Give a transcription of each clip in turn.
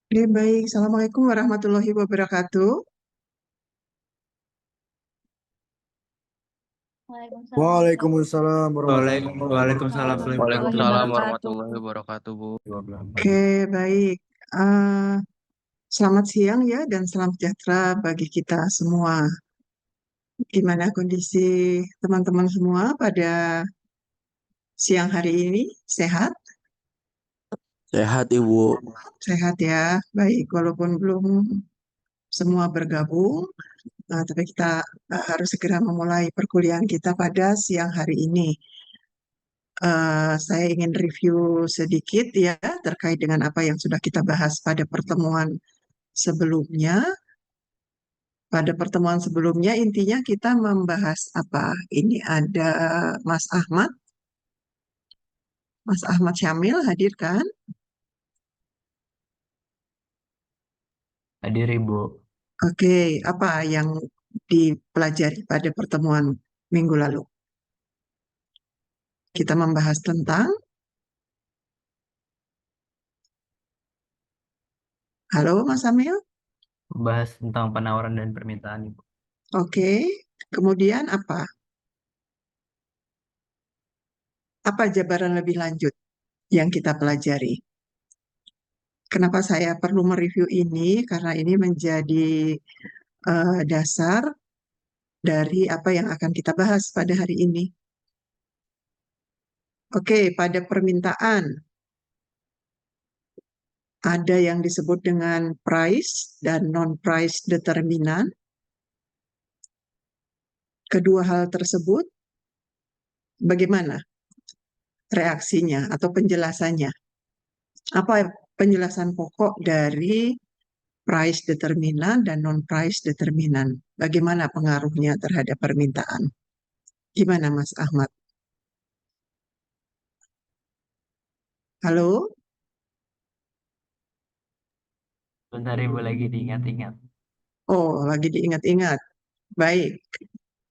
Oke, baik. Assalamualaikum warahmatullahi wabarakatuh. Waalaikumsalam Waalaikumsalam Waalaikumsalam warahmatullahi Waalaikumsalam wabarakatuh. warahmatullahi wabarakatuh, Bu. Oke, baik. Eh, Selamat siang ya dan salam sejahtera bagi kita semua. Gimana kondisi teman-teman semua pada siang hari ini? Sehat? Sehat Ibu. Sehat ya. Baik, walaupun belum semua bergabung, tapi kita harus segera memulai perkuliahan kita pada siang hari ini. Saya ingin review sedikit ya terkait dengan apa yang sudah kita bahas pada pertemuan sebelumnya. Pada pertemuan sebelumnya intinya kita membahas apa? Ini ada Mas Ahmad, Mas Ahmad Syamil hadir kan? Hadir Ibu. Oke, apa yang dipelajari pada pertemuan minggu lalu? Kita membahas tentang, halo Mas Amil, Bahas tentang penawaran dan permintaan, Ibu. oke. Kemudian apa? Apa jabaran lebih lanjut yang kita pelajari? Kenapa saya perlu mereview ini? Karena ini menjadi dasar dari apa yang akan kita bahas pada hari ini. Oke, pada permintaan ada yang disebut dengan price dan non-price determinant. Kedua hal tersebut, bagaimana reaksinya atau penjelasannya? Apa penjelasan pokok dari price determinant dan non-price determinant? Bagaimana pengaruhnya terhadap permintaan? Gimana Mas Ahmad? Halo? Bentar Ibu lagi diingat-ingat. Oh, lagi diingat-ingat. Baik,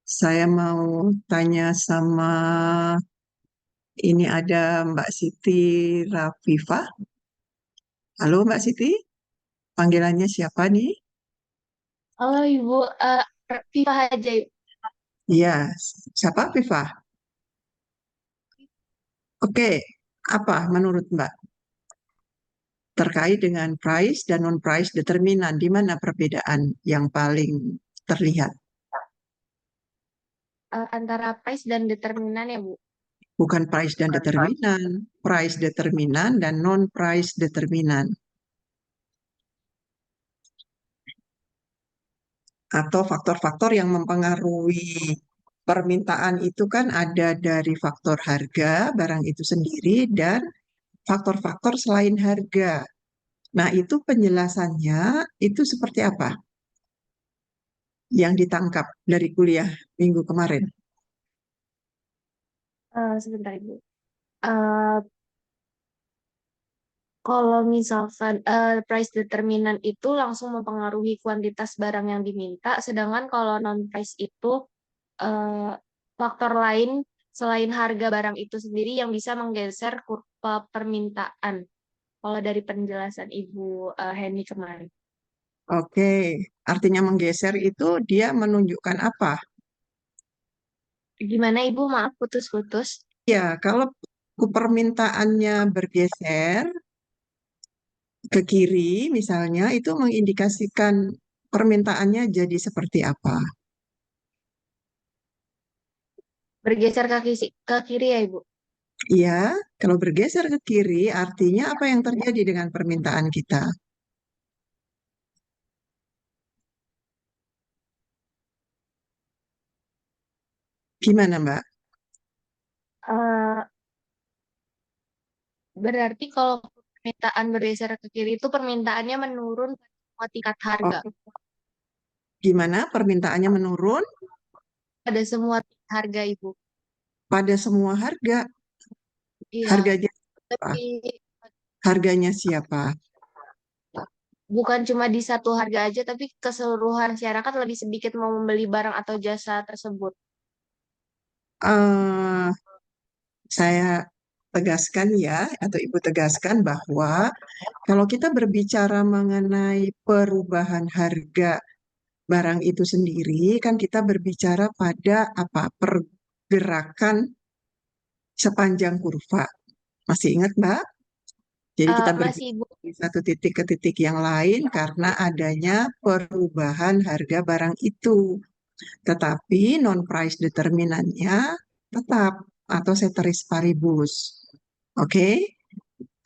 saya mau tanya sama ini ada Mbak Siti Rafifah. Halo Mbak Siti, panggilannya siapa nih? Halo Ibu, Viva aja Ibu. Iya, siapa Fifah? Oke, apa menurut Mbak terkait dengan price dan non-price determinan, di mana perbedaan yang paling terlihat? Antara price dan determinan ya Bu. Bukan price dan determinan, price determinan dan non-price determinan. Atau faktor-faktor yang mempengaruhi permintaan itu kan ada dari faktor harga barang itu sendiri dan faktor-faktor selain harga. Nah, itu penjelasannya itu seperti apa yang ditangkap dari kuliah minggu kemarin? Sebentar Ibu. Eh, Kalau misalkan price determinan itu langsung mempengaruhi kuantitas barang yang diminta, sedangkan kalau non price itu eh, faktor lain selain harga barang itu sendiri yang bisa menggeser kurva permintaan. Kalau dari penjelasan Ibu Henny kemarin. Oke, artinya menggeser itu dia menunjukkan apa? Gimana Ibu? Maaf putus-putus. Ya, kalau permintaannya bergeser ke kiri, misalnya, itu mengindikasikan permintaannya jadi seperti apa? Bergeser ke kiri ya Ibu. Iya, kalau bergeser ke kiri, artinya apa yang terjadi dengan permintaan kita? Gimana, Mbak? Eh, Berarti kalau permintaan bergeser ke kiri itu permintaannya menurun pada semua tingkat Oh, harga. gimana permintaannya menurun Pada semua tingkat harga Ibu. pada semua harga? Iya, Harganya apa? tapi Harganya siapa? bukan cuma di satu harga aja, tapi keseluruhan masyarakat lebih sedikit mau membeli barang atau jasa tersebut. eh saya tegaskan ya, atau Ibu tegaskan bahwa kalau kita berbicara mengenai perubahan harga barang itu sendiri, kan kita berbicara pada apa? Pergerakan sepanjang kurva. Masih ingat, Mbak? Jadi kita Masih berbicara Bu. dari satu titik ke titik yang lain karena adanya perubahan harga barang itu. Tetapi non-price determinannya tetap atau ceteris paribus. Oke?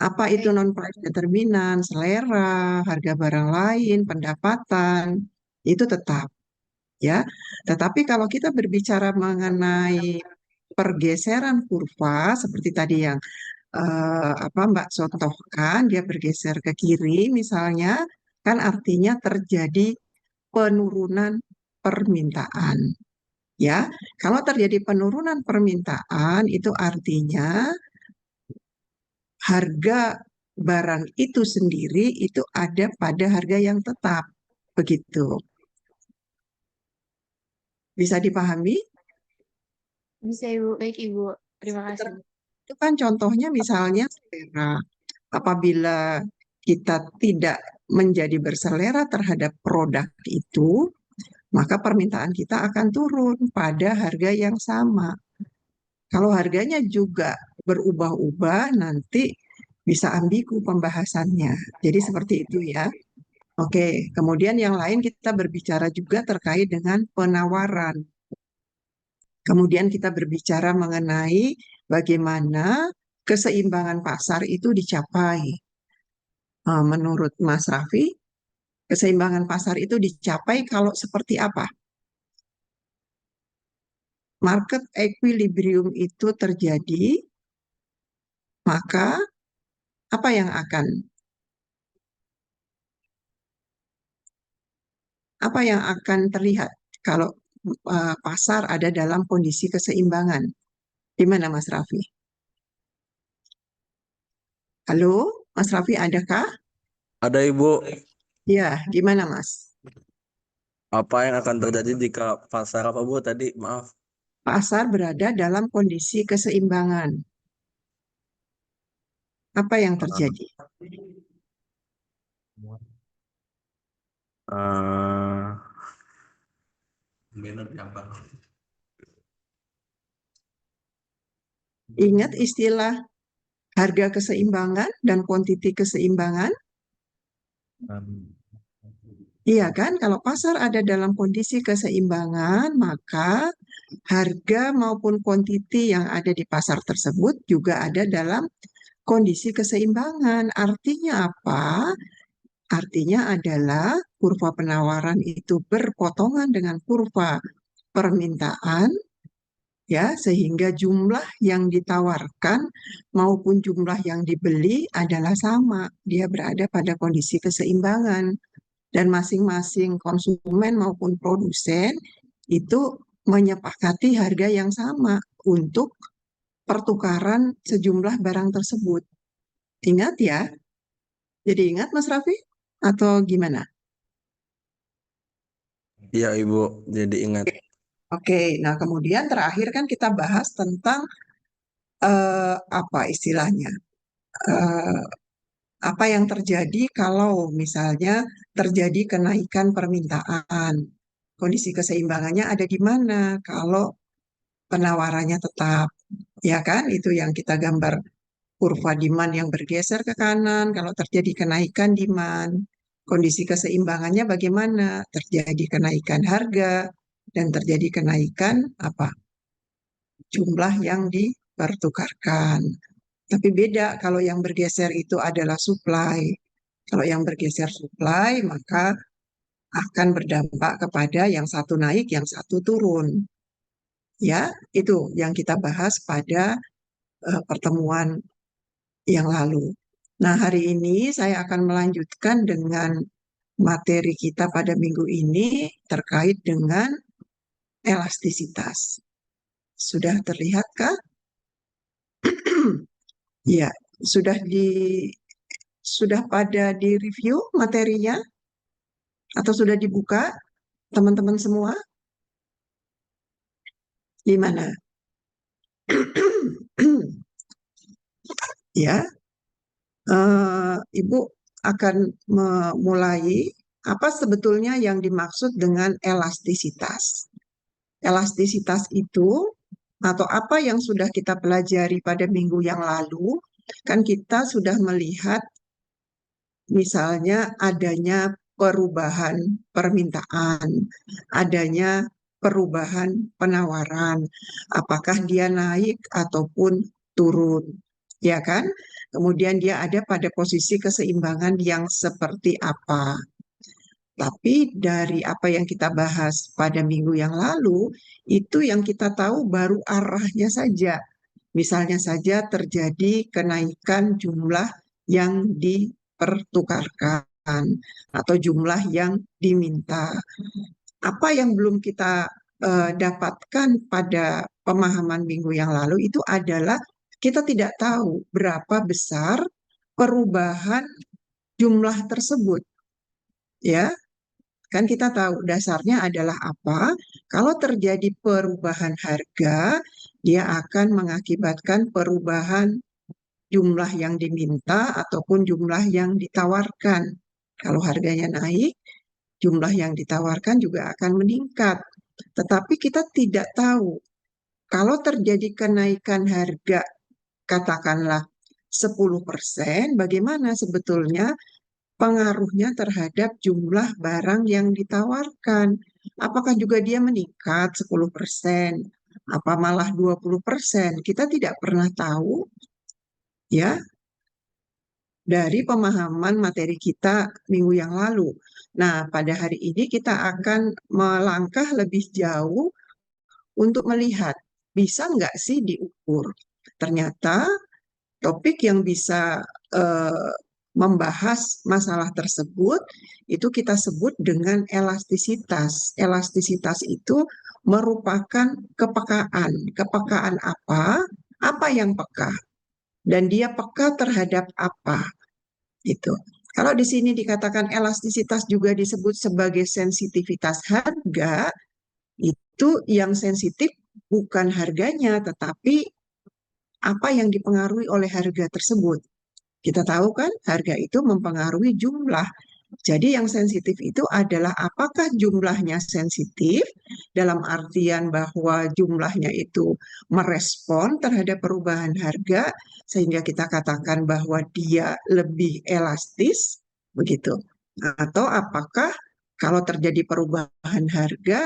Apa itu non-price determinan? Selera, harga barang lain, pendapatan, itu tetap ya. Tetapi kalau kita berbicara mengenai pergeseran kurva seperti tadi yang apa Mbak contohkan, dia bergeser ke kiri misalnya, kan artinya terjadi penurunan permintaan. Ya, kalau terjadi penurunan permintaan itu artinya harga barang itu sendiri itu ada pada harga yang tetap. Begitu. Bisa dipahami? Bisa Ibu. Baik Ibu. Terima kasih. Bu. Itu kan contohnya misalnya selera. Apabila kita tidak menjadi berselera terhadap produk itu, maka permintaan kita akan turun pada harga yang sama. Kalau harganya juga berubah-ubah, nanti bisa ambigu pembahasannya. Jadi seperti itu ya. Oke, kemudian yang lain kita berbicara juga terkait dengan penawaran. Kemudian kita berbicara mengenai bagaimana keseimbangan pasar itu dicapai. Menurut Mas Raffi, keseimbangan pasar itu dicapai kalau seperti apa? Market equilibrium itu terjadi, maka apa yang akan terlihat kalau pasar ada dalam kondisi keseimbangan? Di mana Mas Raffi? Halo, Mas Raffi adakah? Ada Ibu, Ya, gimana Mas? apa yang akan terjadi jika pasar apa Bu tadi? Maaf. Pasar berada dalam kondisi keseimbangan. Apa yang terjadi? eh Ingat istilah harga keseimbangan dan kuantiti keseimbangan? Iya kan, kalau pasar ada dalam kondisi keseimbangan, maka harga maupun kuantiti yang ada di pasar tersebut juga ada dalam kondisi keseimbangan. Artinya apa? Artinya adalah kurva penawaran itu berpotongan dengan kurva permintaan, ya, sehingga jumlah yang ditawarkan maupun jumlah yang dibeli adalah sama. Dia berada pada kondisi keseimbangan dan masing-masing konsumen maupun produsen itu menyepakati harga yang sama untuk pertukaran sejumlah barang tersebut. Ingat ya? Jadi ingat Mas Raffi? Atau gimana? Iya Ibu, jadi ingat. Oke, nah kemudian terakhir kan kita bahas tentang apa istilahnya? Eh, apa yang terjadi kalau misalnya terjadi kenaikan permintaan? Kondisi keseimbangannya ada di mana kalau penawarannya tetap, ya kan? Itu yang kita gambar kurva demand yang bergeser ke kanan. Kalau terjadi kenaikan demand, kondisi keseimbangannya bagaimana? Terjadi kenaikan harga dan terjadi kenaikan apa? Jumlah yang dipertukarkan. Tapi beda kalau yang bergeser itu adalah supply. Kalau yang bergeser supply, maka akan berdampak kepada yang satu naik, yang satu turun. Ya, itu yang kita bahas pada pertemuan yang lalu. Nah, hari ini saya akan melanjutkan dengan materi kita pada minggu ini terkait dengan elastisitas. Sudah terlihatkah? Ya, sudah pada di review materinya atau sudah dibuka teman-teman semua? Di mana? Ya, Ibu akan memulai apa sebetulnya yang dimaksud dengan elastisitas. Elastisitas itu atau apa yang sudah kita pelajari pada minggu yang lalu, kan kita sudah melihat misalnya adanya perubahan permintaan, adanya perubahan penawaran, apakah dia naik ataupun turun, ya kan? Kemudian dia ada pada posisi keseimbangan yang seperti apa. Tapi dari apa yang kita bahas pada minggu yang lalu, itu yang kita tahu baru arahnya saja. Misalnya saja terjadi kenaikan jumlah yang dipertukarkan atau jumlah yang diminta. Apa yang belum kita dapatkan pada pemahaman minggu yang lalu itu adalah kita tidak tahu berapa besar perubahan jumlah tersebut, ya. Kan kita tahu dasarnya adalah apa? Kalau terjadi perubahan harga, dia akan mengakibatkan perubahan jumlah yang diminta ataupun jumlah yang ditawarkan. Kalau harganya naik, jumlah yang ditawarkan juga akan meningkat. Tetapi kita tidak tahu kalau terjadi kenaikan harga, katakanlah 10%, bagaimana sebetulnya pengaruhnya terhadap jumlah barang yang ditawarkan. Apakah juga dia meningkat 10%? Apa malah 20%? Kita tidak pernah tahu, ya, dari pemahaman materi kita minggu yang lalu. Nah, pada hari ini kita akan melangkah lebih jauh untuk melihat bisa nggak sih diukur. Ternyata topik yang bisa eh, membahas masalah tersebut itu kita sebut dengan elastisitas. Elastisitas itu merupakan kepekaan. Kepekaan apa? Apa yang peka? Dan dia peka terhadap apa? Itu. Kalau di sini dikatakan elastisitas juga disebut sebagai sensitivitas harga, itu yang sensitif bukan harganya, tetapi apa yang dipengaruhi oleh harga tersebut. Kita tahu kan harga itu mempengaruhi jumlah. Jadi yang sensitif itu adalah apakah jumlahnya sensitif dalam artian bahwa jumlahnya itu merespon terhadap perubahan harga sehingga kita katakan bahwa dia lebih elastis begitu. Atau apakah kalau terjadi perubahan harga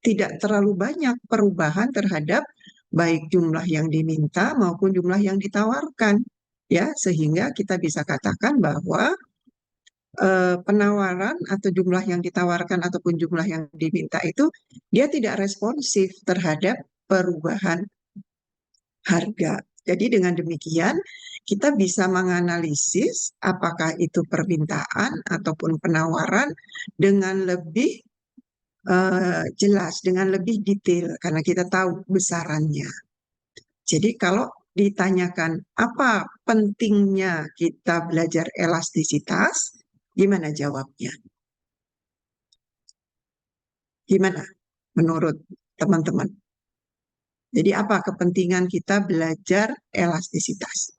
tidak terlalu banyak perubahan terhadap baik jumlah yang diminta maupun jumlah yang ditawarkan, ya, sehingga kita bisa katakan bahwa penawaran atau jumlah yang ditawarkan ataupun jumlah yang diminta itu dia tidak responsif terhadap perubahan harga. Jadi dengan demikian kita bisa menganalisis apakah itu permintaan ataupun penawaran dengan lebih jelas, dengan lebih detail karena kita tahu besarannya. Jadi kalau ditanyakan apa pentingnya kita belajar elastisitas, gimana jawabnya? Gimana menurut teman-teman? Jadi apa kepentingan kita belajar elastisitas?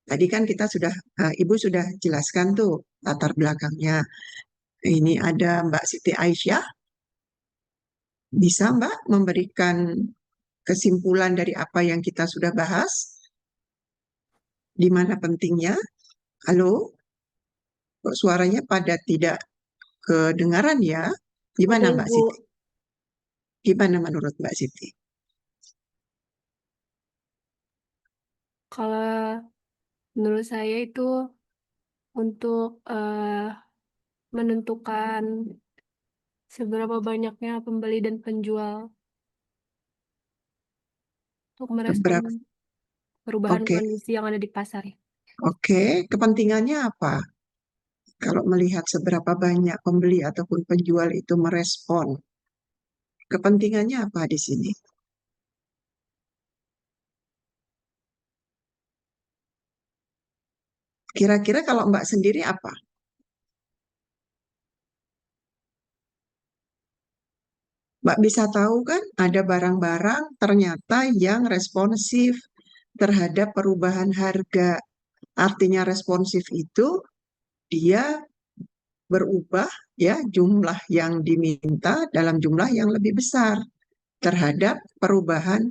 Tadi kan kita sudah, Ibu sudah jelaskan tuh latar belakangnya. Ini ada Mbak Siti Aisyah. Bisa Mbak memberikan kesimpulan dari apa yang kita sudah bahas? Di mana pentingnya? Halo, kok suaranya pada tidak kedengaran ya? Gimana Udah Mbak Ibu. Siti? Gimana menurut Mbak Siti? Kalau menurut saya itu untuk menentukan seberapa banyaknya pembeli dan penjual untuk merespon Keberapa? perubahan Oke, kondisi yang ada di pasar. oke. Kepentingannya apa? Kalau melihat seberapa banyak pembeli ataupun penjual itu merespon, kepentingannya apa di sini? Kira-kira kalau Mbak sendiri apa? Mbak bisa tahu kan ada barang-barang ternyata yang responsif terhadap perubahan harga. Artinya responsif itu dia berubah ya jumlah yang diminta dalam jumlah yang lebih besar terhadap perubahan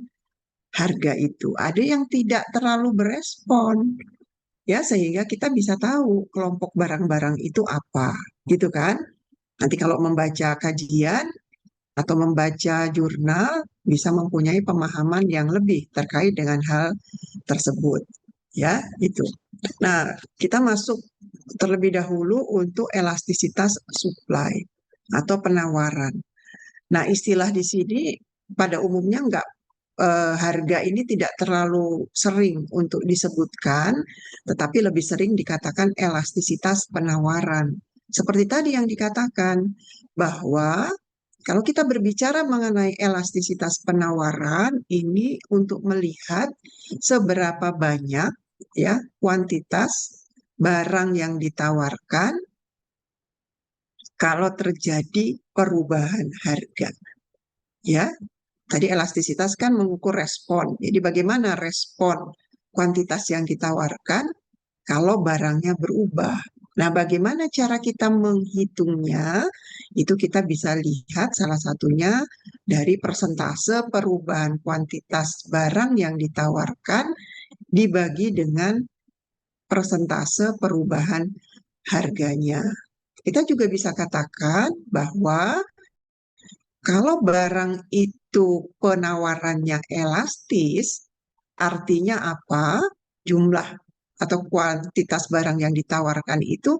harga itu. Ada yang tidak terlalu berespon ya sehingga kita bisa tahu kelompok barang-barang itu apa gitu kan. Nanti kalau membaca kajian atau membaca jurnal bisa mempunyai pemahaman yang lebih terkait dengan hal tersebut. Ya, itu. Nah, kita masuk terlebih dahulu untuk elastisitas supply atau penawaran. Nah, istilah di sini pada umumnya harga ini tidak terlalu sering untuk disebutkan, tetapi lebih sering dikatakan elastisitas penawaran. Seperti tadi yang dikatakan bahwa kalau kita berbicara mengenai elastisitas penawaran, ini untuk melihat seberapa banyak ya kuantitas barang yang ditawarkan kalau terjadi perubahan harga. Ya, tadi elastisitas kan mengukur respon. Jadi bagaimana respon kuantitas yang ditawarkan kalau barangnya berubah. Nah, bagaimana cara kita menghitungnya? Itu kita bisa lihat salah satunya dari persentase perubahan kuantitas barang yang ditawarkan dibagi dengan persentase perubahan harganya. Kita juga bisa katakan bahwa kalau barang itu penawarannya elastis, artinya apa? Jumlah atau kuantitas barang yang ditawarkan itu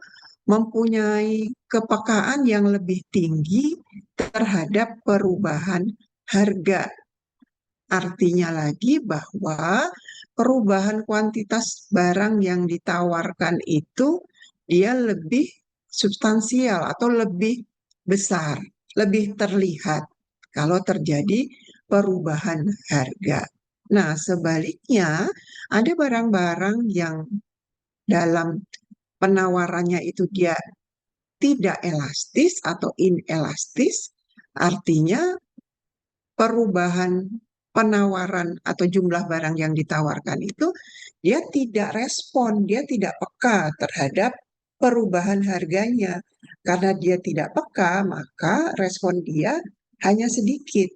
mempunyai kepekaan yang lebih tinggi terhadap perubahan harga. Artinya lagi bahwa perubahan kuantitas barang yang ditawarkan itu dia lebih substansial atau lebih besar, lebih terlihat kalau terjadi perubahan harga. Nah, sebaliknya ada barang-barang yang dalam penawarannya itu dia tidak elastis atau inelastis, artinya perubahan penawaran atau jumlah barang yang ditawarkan itu dia tidak respon, dia tidak peka terhadap perubahan harganya. Karena dia tidak peka, maka respon dia hanya sedikit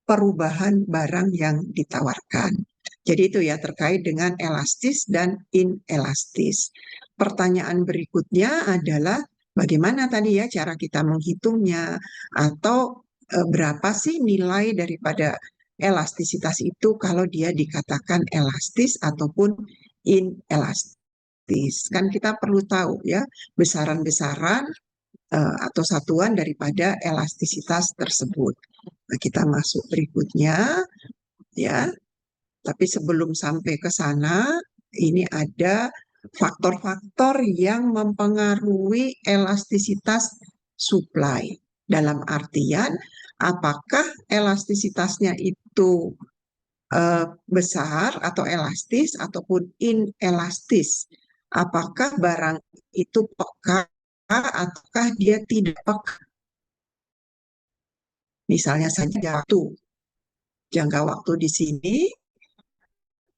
perubahan barang yang ditawarkan. Jadi itu ya terkait dengan elastis dan inelastis. Pertanyaan berikutnya adalah bagaimana tadi ya cara kita menghitungnya atau berapa sih nilai daripada elastisitas itu kalau dia dikatakan elastis ataupun inelastis. Kan kita perlu tahu ya besaran-besaran atau satuan daripada elastisitas tersebut. Nah, kita masuk berikutnya ya. Tapi sebelum sampai ke sana, ini ada faktor-faktor yang mempengaruhi elastisitas supply. Dalam artian, apakah elastisitasnya itu besar atau elastis ataupun inelastis? Apakah barang itu peka ataukah dia tidak peka? Misalnya saja jangka waktu di sini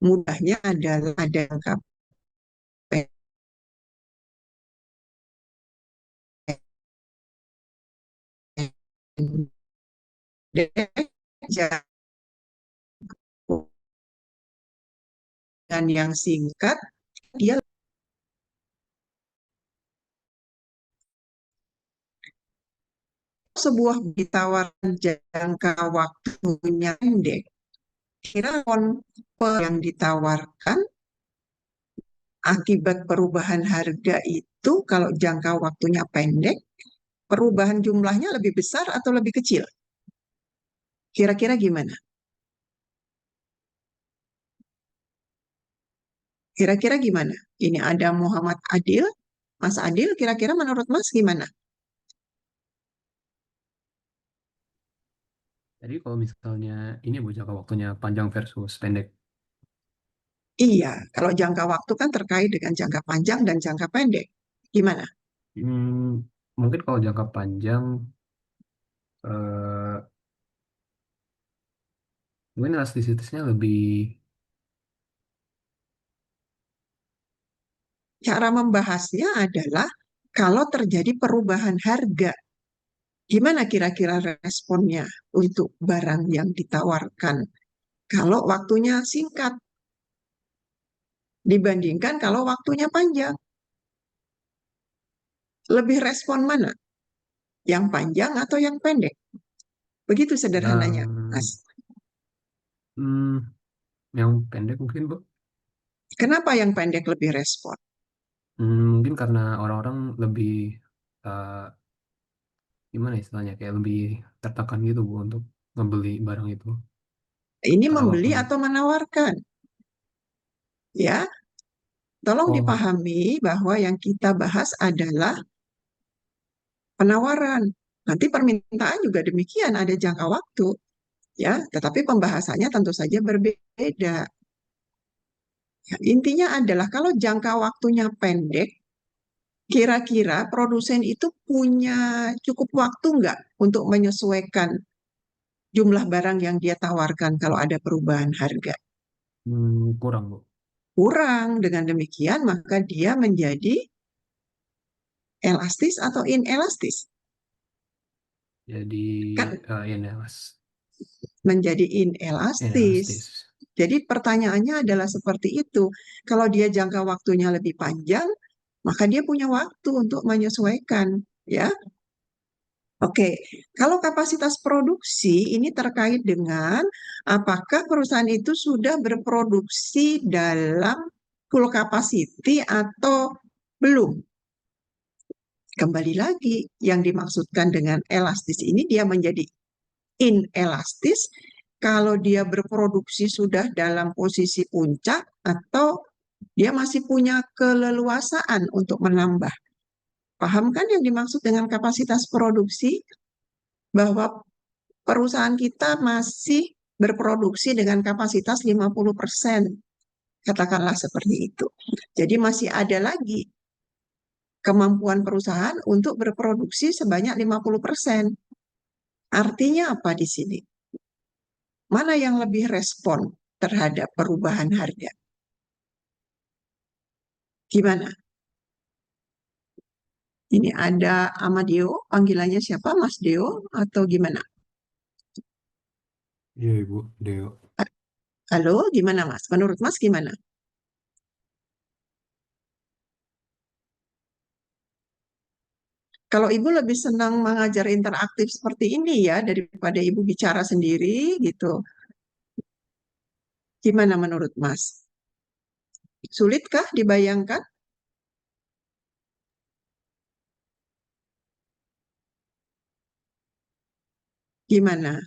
mudahnya adalah ada jangka pendek, dan yang singkat dia sebuah ditawarkan jangka waktunya pendek. Kira yang ditawarkan akibat perubahan harga itu kalau jangka waktunya pendek, perubahan jumlahnya lebih besar atau lebih kecil? Kira-kira gimana? Kira-kira gimana? Ini ada Muhammad Adil. Mas Adil, kira-kira menurut Mas gimana? Jadi kalau misalnya ini Bu jangka waktunya panjang versus pendek. Iya, kalau jangka waktu kan terkait dengan jangka panjang dan jangka pendek. Gimana? Mungkin kalau jangka panjang mungkin elastisitasnya lebih cara membahasnya adalah kalau terjadi perubahan harga, gimana kira-kira responnya untuk barang yang ditawarkan kalau waktunya singkat dibandingkan kalau waktunya panjang? Lebih respon mana? Yang panjang atau yang pendek? Begitu sederhananya, Yang Mas. hmm, yang pendek mungkin, Bu. Kenapa yang pendek lebih respon? Mungkin karena orang-orang lebih eh, gimana istilahnya, kayak lebih tertekan gitu, Bu, untuk ngebeli barang itu Ini karena membeli waktunya. atau menawarkan? Ya, tolong Oh, dipahami bahwa yang kita bahas adalah penawaran. Nanti permintaan juga demikian, ada jangka waktu, ya. Tetapi pembahasannya tentu saja berbeda. Ya, intinya adalah kalau jangka waktunya pendek, kira-kira produsen itu punya cukup waktu nggak untuk menyesuaikan jumlah barang yang dia tawarkan kalau ada perubahan harga? kurang, Bu. Kurang. Dengan demikian, maka dia menjadi elastis atau inelastis? Jadi Kan ini Mas, menjadi inelastis. inelastis. Jadi pertanyaannya adalah seperti itu. Kalau dia jangka waktunya lebih panjang, maka dia punya waktu untuk menyesuaikan, ya. Oke, kalau kapasitas produksi ini terkait dengan apakah perusahaan itu sudah berproduksi dalam full capacity atau belum. Kembali lagi, yang dimaksudkan dengan elastis ini dia menjadi inelastis kalau dia berproduksi sudah dalam posisi puncak atau dia masih punya keleluasaan untuk menambah. Paham kan yang dimaksud dengan kapasitas produksi? Bahwa perusahaan kita masih berproduksi dengan kapasitas 50%. Katakanlah seperti itu. Jadi masih ada lagi kemampuan perusahaan untuk berproduksi sebanyak 50%. Artinya apa di sini? Mana yang lebih respon terhadap perubahan harga? Gimana? Ini ada Amadeo, panggilannya siapa? Mas Deo atau gimana? Iya, Ibu Deo. Halo, gimana Mas? Menurut Mas gimana? Kalau Ibu lebih senang mengajar interaktif seperti ini ya, daripada Ibu bicara sendiri gitu. Gimana menurut Mas? Sulitkah dibayangkan? Gimana?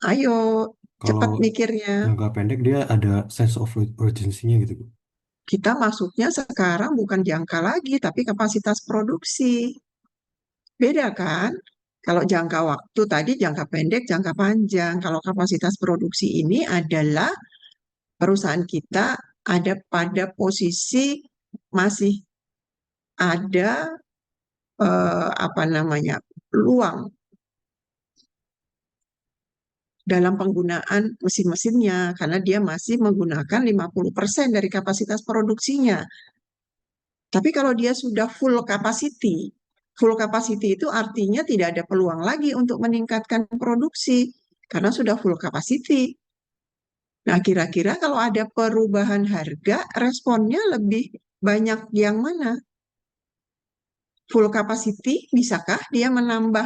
Ayo, Kalau cepat mikirnya. jangka pendek dia ada sense of urgency-nya gitu, Bu. Kita masuknya sekarang bukan jangka lagi, tapi kapasitas produksi. Beda kan? Kalau jangka waktu tadi jangka pendek, jangka panjang. Kalau kapasitas produksi ini adalah perusahaan kita ada pada posisi masih ada apa namanya peluang dalam penggunaan mesin-mesinnya karena dia masih menggunakan 50% dari kapasitas produksinya. Tapi kalau dia sudah full capacity itu artinya tidak ada peluang lagi untuk meningkatkan produksi karena sudah full capacity. Nah, kira-kira kalau ada perubahan harga, responnya lebih banyak yang mana? Full capacity, bisakah dia menambah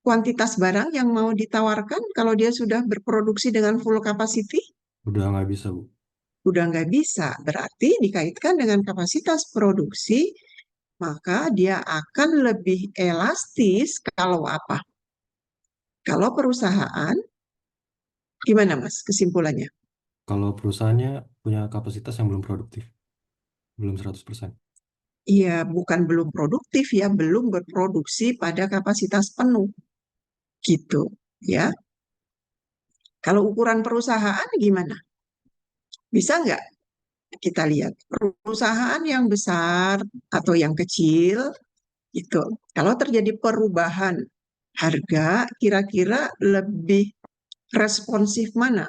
kuantitas barang yang mau ditawarkan kalau dia sudah berproduksi dengan full capacity? Udah nggak bisa, Bu. Udah nggak bisa. Berarti dikaitkan dengan kapasitas produksi, maka dia akan lebih elastis kalau apa? Kalau perusahaan, gimana Mas kesimpulannya? Kalau perusahaannya punya kapasitas yang belum produktif, belum 100%. Iya, bukan belum produktif ya, belum berproduksi pada kapasitas penuh. Gitu, ya. Kalau ukuran perusahaan gimana? Bisa nggak kita lihat perusahaan yang besar atau yang kecil itu kalau terjadi perubahan harga kira-kira lebih responsif mana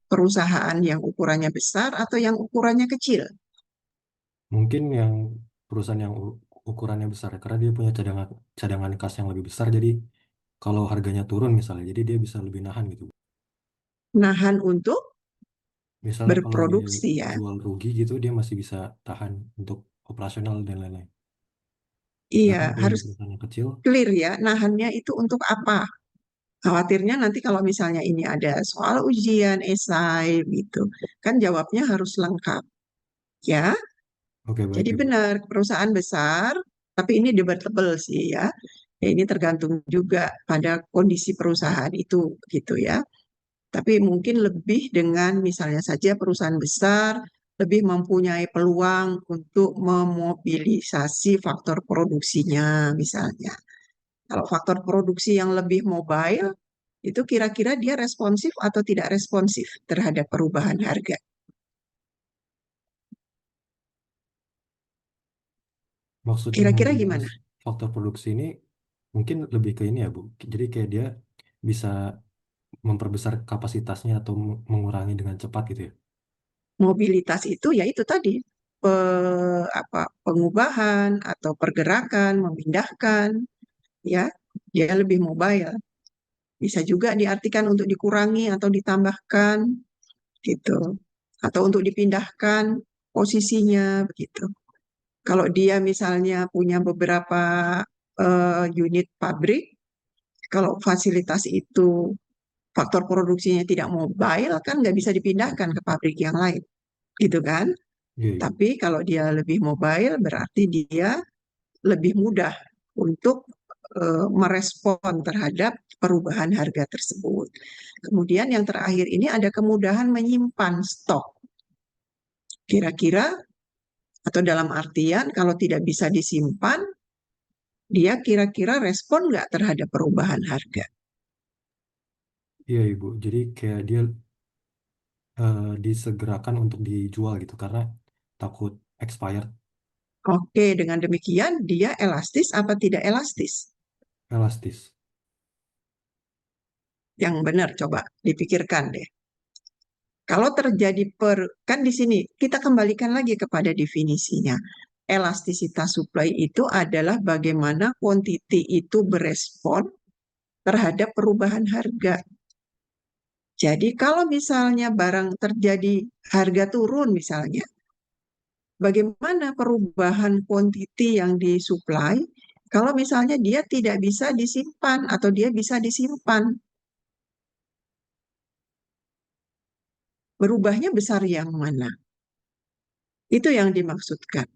perusahaan yang ukurannya besar atau yang ukurannya kecil? Mungkin yang perusahaan yang ukurannya besar karena dia punya cadangan cadangan kas yang lebih besar. Jadi kalau harganya turun misalnya, jadi dia bisa lebih nahan gitu. Nahan untuk Misalnya kalau dia berproduksi ya. jual rugi gitu, dia masih bisa tahan untuk operasional dan lain-lain. Iya, Sedangkan kalau di harus perusahaan yang kecil, clear ya, nahannya itu untuk apa? Khawatirnya nanti kalau misalnya ini ada soal ujian, esai gitu, kan jawabnya harus lengkap ya. oke baik Jadi Ibu. benar, perusahaan besar, tapi ini debatable sih ya. Ya, ini tergantung juga pada kondisi perusahaan itu gitu ya. Tapi mungkin lebih dengan misalnya saja perusahaan besar lebih mempunyai peluang untuk memobilisasi faktor produksinya misalnya. Kalau faktor produksi yang lebih mobile, itu kira-kira dia responsif atau tidak responsif terhadap perubahan harga. Maksudnya Kira-kira mobilitas gimana? faktor produksi ini mungkin lebih ke ini ya Bu. Jadi kayak dia bisa memperbesar kapasitasnya atau mengurangi dengan cepat gitu ya. Mobilitas itu ya itu tadi pengubahan atau pergerakan, memindahkan, ya dia lebih mobile. Bisa juga diartikan untuk dikurangi atau ditambahkan gitu, atau untuk dipindahkan posisinya begitu. Kalau dia misalnya punya beberapa unit pabrik, kalau fasilitas itu faktor produksinya tidak mobile kan nggak bisa dipindahkan ke pabrik yang lain, gitu kan? Iya Ibu. Tapi kalau dia lebih mobile berarti dia lebih mudah untuk merespon terhadap perubahan harga tersebut. Kemudian yang terakhir ini ada kemudahan menyimpan stok. Kira-kira atau dalam artian kalau tidak bisa disimpan, dia kira-kira respon nggak terhadap perubahan harga? Iya Ibu. Jadi kayak dia disegerakan untuk dijual gitu karena takut expired. Oke, dengan demikian dia elastis apa tidak elastis? Elastis. Yang benar, coba dipikirkan deh. Kalau terjadi kan di sini kita kembalikan lagi kepada definisinya. Elastisitas supply itu adalah bagaimana quantity itu berespon terhadap perubahan harga. Jadi kalau misalnya barang terjadi harga turun misalnya, bagaimana perubahan quantity yang disuplai kalau misalnya dia tidak bisa disimpan atau dia bisa disimpan? Berubahnya besar yang mana? Itu yang dimaksudkan.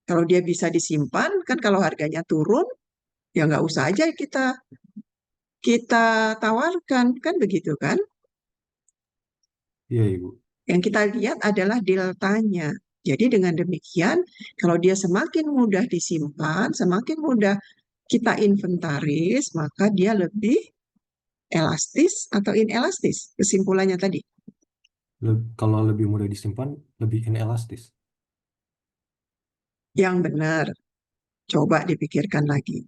Kalau dia bisa disimpan, kan kalau harganya turun, ya nggak usah aja kita kita tawarkan, kan begitu kan? Iya Ibu. Yang kita lihat adalah deltanya. Jadi dengan demikian, kalau dia semakin mudah disimpan, semakin mudah kita inventaris, maka dia lebih elastis atau inelastis. Kesimpulannya tadi. Kalau lebih mudah disimpan, lebih inelastis. Yang benar. Coba dipikirkan lagi.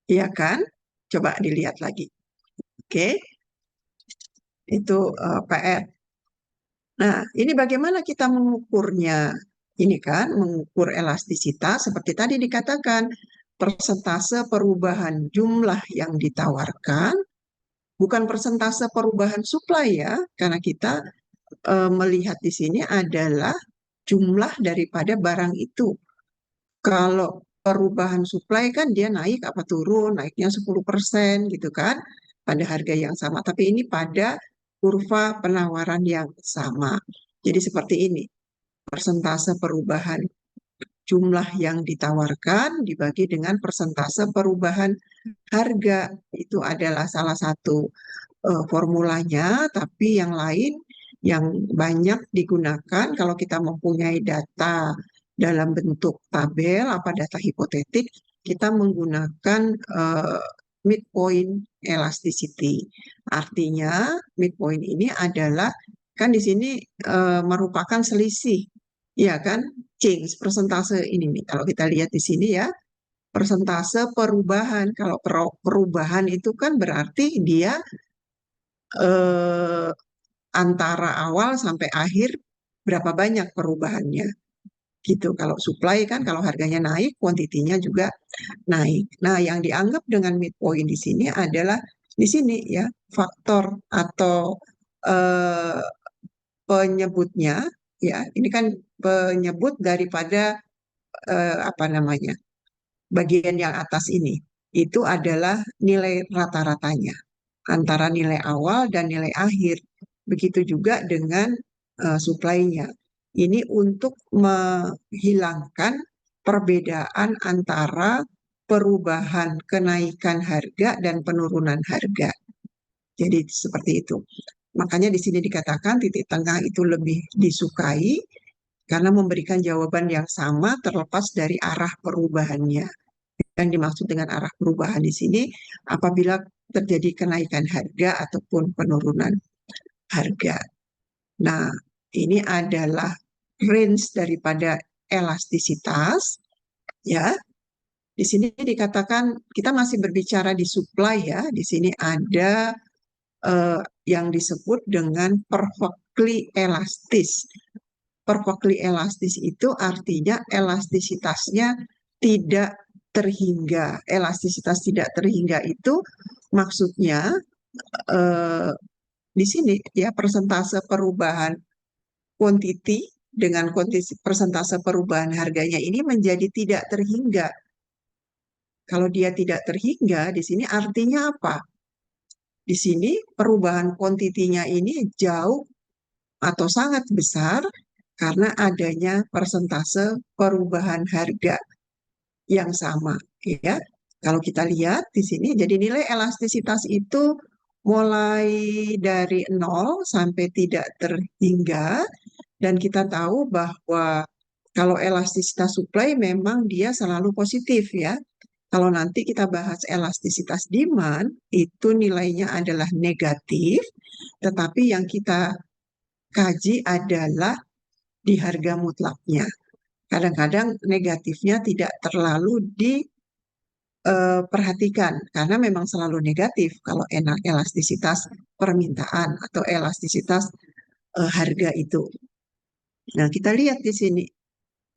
Iya kan? Coba dilihat lagi. Oke, itu PR. Nah, ini bagaimana kita mengukurnya? Ini kan mengukur elastisitas seperti tadi dikatakan, persentase perubahan jumlah yang ditawarkan, bukan persentase perubahan supply ya, karena kita melihat di sini adalah jumlah daripada barang itu. Kalau perubahan supply kan dia naik apa turun, naiknya 10% gitu kan, pada harga yang sama. Tapi ini pada kurva penawaran yang sama. Jadi seperti ini, persentase perubahan jumlah yang ditawarkan dibagi dengan persentase perubahan harga. Itu adalah salah satu formulanya, tapi yang lain yang banyak digunakan kalau kita mempunyai data dalam bentuk tabel, apa data hipotetik, kita menggunakan midpoint elasticity. Artinya midpoint ini adalah kan di sini merupakan selisih, ya kan? Change persentase ini nih. Kalau kita lihat di sini ya, persentase perubahan. Kalau perubahan itu kan berarti dia eh, antara awal sampai akhir berapa banyak perubahannya gitu. Kalau supply kan kalau harganya naik, kuantitinya juga naik. Nah, yang dianggap dengan midpoint di sini adalah di sini ya faktor atau eh, penyebutnya ya. Ini kan penyebut daripada apa namanya? Bagian yang atas ini. Itu adalah nilai rata-ratanya antara nilai awal dan nilai akhir. Begitu juga dengan supply-nya. Ini untuk menghilangkan perbedaan antara perubahan kenaikan harga dan penurunan harga. Jadi seperti itu. Makanya di sini dikatakan titik tengah itu lebih disukai karena memberikan jawaban yang sama terlepas dari arah perubahannya. Yang dimaksud dengan arah perubahan di sini apabila terjadi kenaikan harga ataupun penurunan harga. Nah, ini adalah range daripada elastisitas ya. Di sini dikatakan kita masih berbicara di supply ya. Di sini ada yang disebut dengan perfectly elastis. Perfectly elastis itu artinya elastisitasnya tidak terhingga. Elastisitas tidak terhingga itu maksudnya eh, di sini ya persentase perubahan quantity dengan persentase perubahan harganya ini menjadi tidak terhingga. Kalau dia tidak terhingga, di sini artinya apa? Di sini perubahan kuantitinya ini jauh atau sangat besar karena adanya persentase perubahan harga yang sama, ya. Kalau kita lihat di sini, jadi nilai elastisitas itu mulai dari 0 sampai tidak terhingga, dan kita tahu bahwa kalau elastisitas supply memang dia selalu positif ya. Kalau nanti kita bahas elastisitas demand, itu nilainya adalah negatif, tetapi yang kita kaji adalah di harga mutlaknya. Kadang-kadang negatifnya tidak terlalu diperhatikan karena memang selalu negatif kalau elastisitas permintaan atau elastisitas harga itu. Nah, kita lihat di sini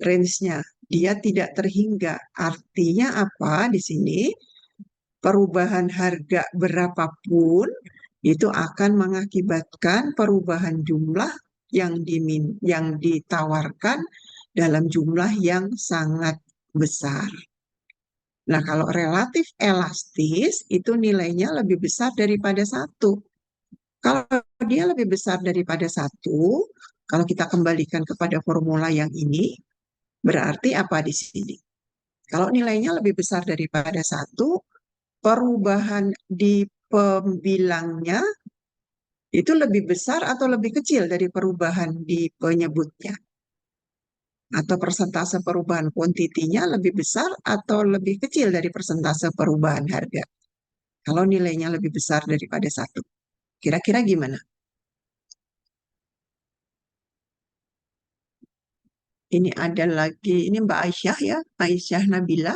range-nya. Dia tidak terhingga. Artinya apa di sini? Perubahan harga berapapun itu akan mengakibatkan perubahan jumlah yang ditawarkan dalam jumlah yang sangat besar. Nah, kalau relatif elastis itu nilainya lebih besar daripada 1. Kalau dia lebih besar daripada 1, kalau kita kembalikan kepada formula yang ini, berarti apa di sini? Kalau nilainya lebih besar daripada 1, perubahan di pembilangnya itu lebih besar atau lebih kecil dari perubahan di penyebutnya? Atau persentase perubahan kuantitinya lebih besar atau lebih kecil dari persentase perubahan harga? Kalau nilainya lebih besar daripada 1. Kira-kira gimana? Ini ada lagi, ini Mbak Aisyah ya, Aisyah Nabila.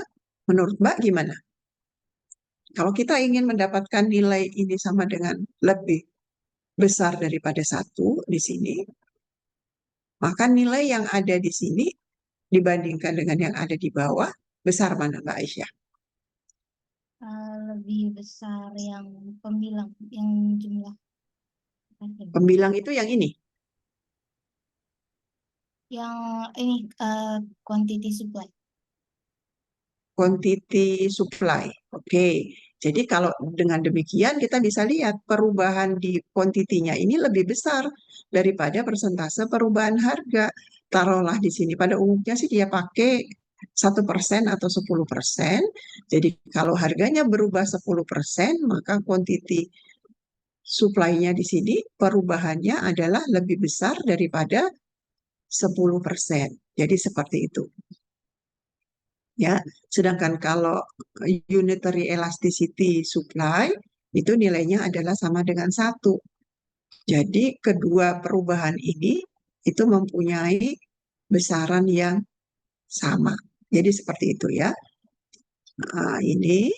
Menurut Mbak gimana? Kalau kita ingin mendapatkan nilai ini sama dengan lebih besar daripada 1 di sini, maka nilai yang ada di sini dibandingkan dengan yang ada di bawah, besar mana Mbak Aisyah? Lebih besar yang pembilang, yang jumlah. Pembilang itu yang ini? Yang ini quantity supply. Quantity supply. Oke. Jadi kalau dengan demikian kita bisa lihat perubahan di kuantitinya ini lebih besar daripada persentase perubahan harga. Taruhlah di sini pada umumnya sih dia pakai 1% atau 10%. Jadi kalau harganya berubah 10%, maka quantity supply-nya di sini perubahannya adalah lebih besar daripada 10%. Jadi seperti itu. Ya, sedangkan kalau unitary elasticity supply itu nilainya adalah sama dengan 1. Jadi kedua perubahan ini itu mempunyai besaran yang sama. Jadi seperti itu ya. Nah, ini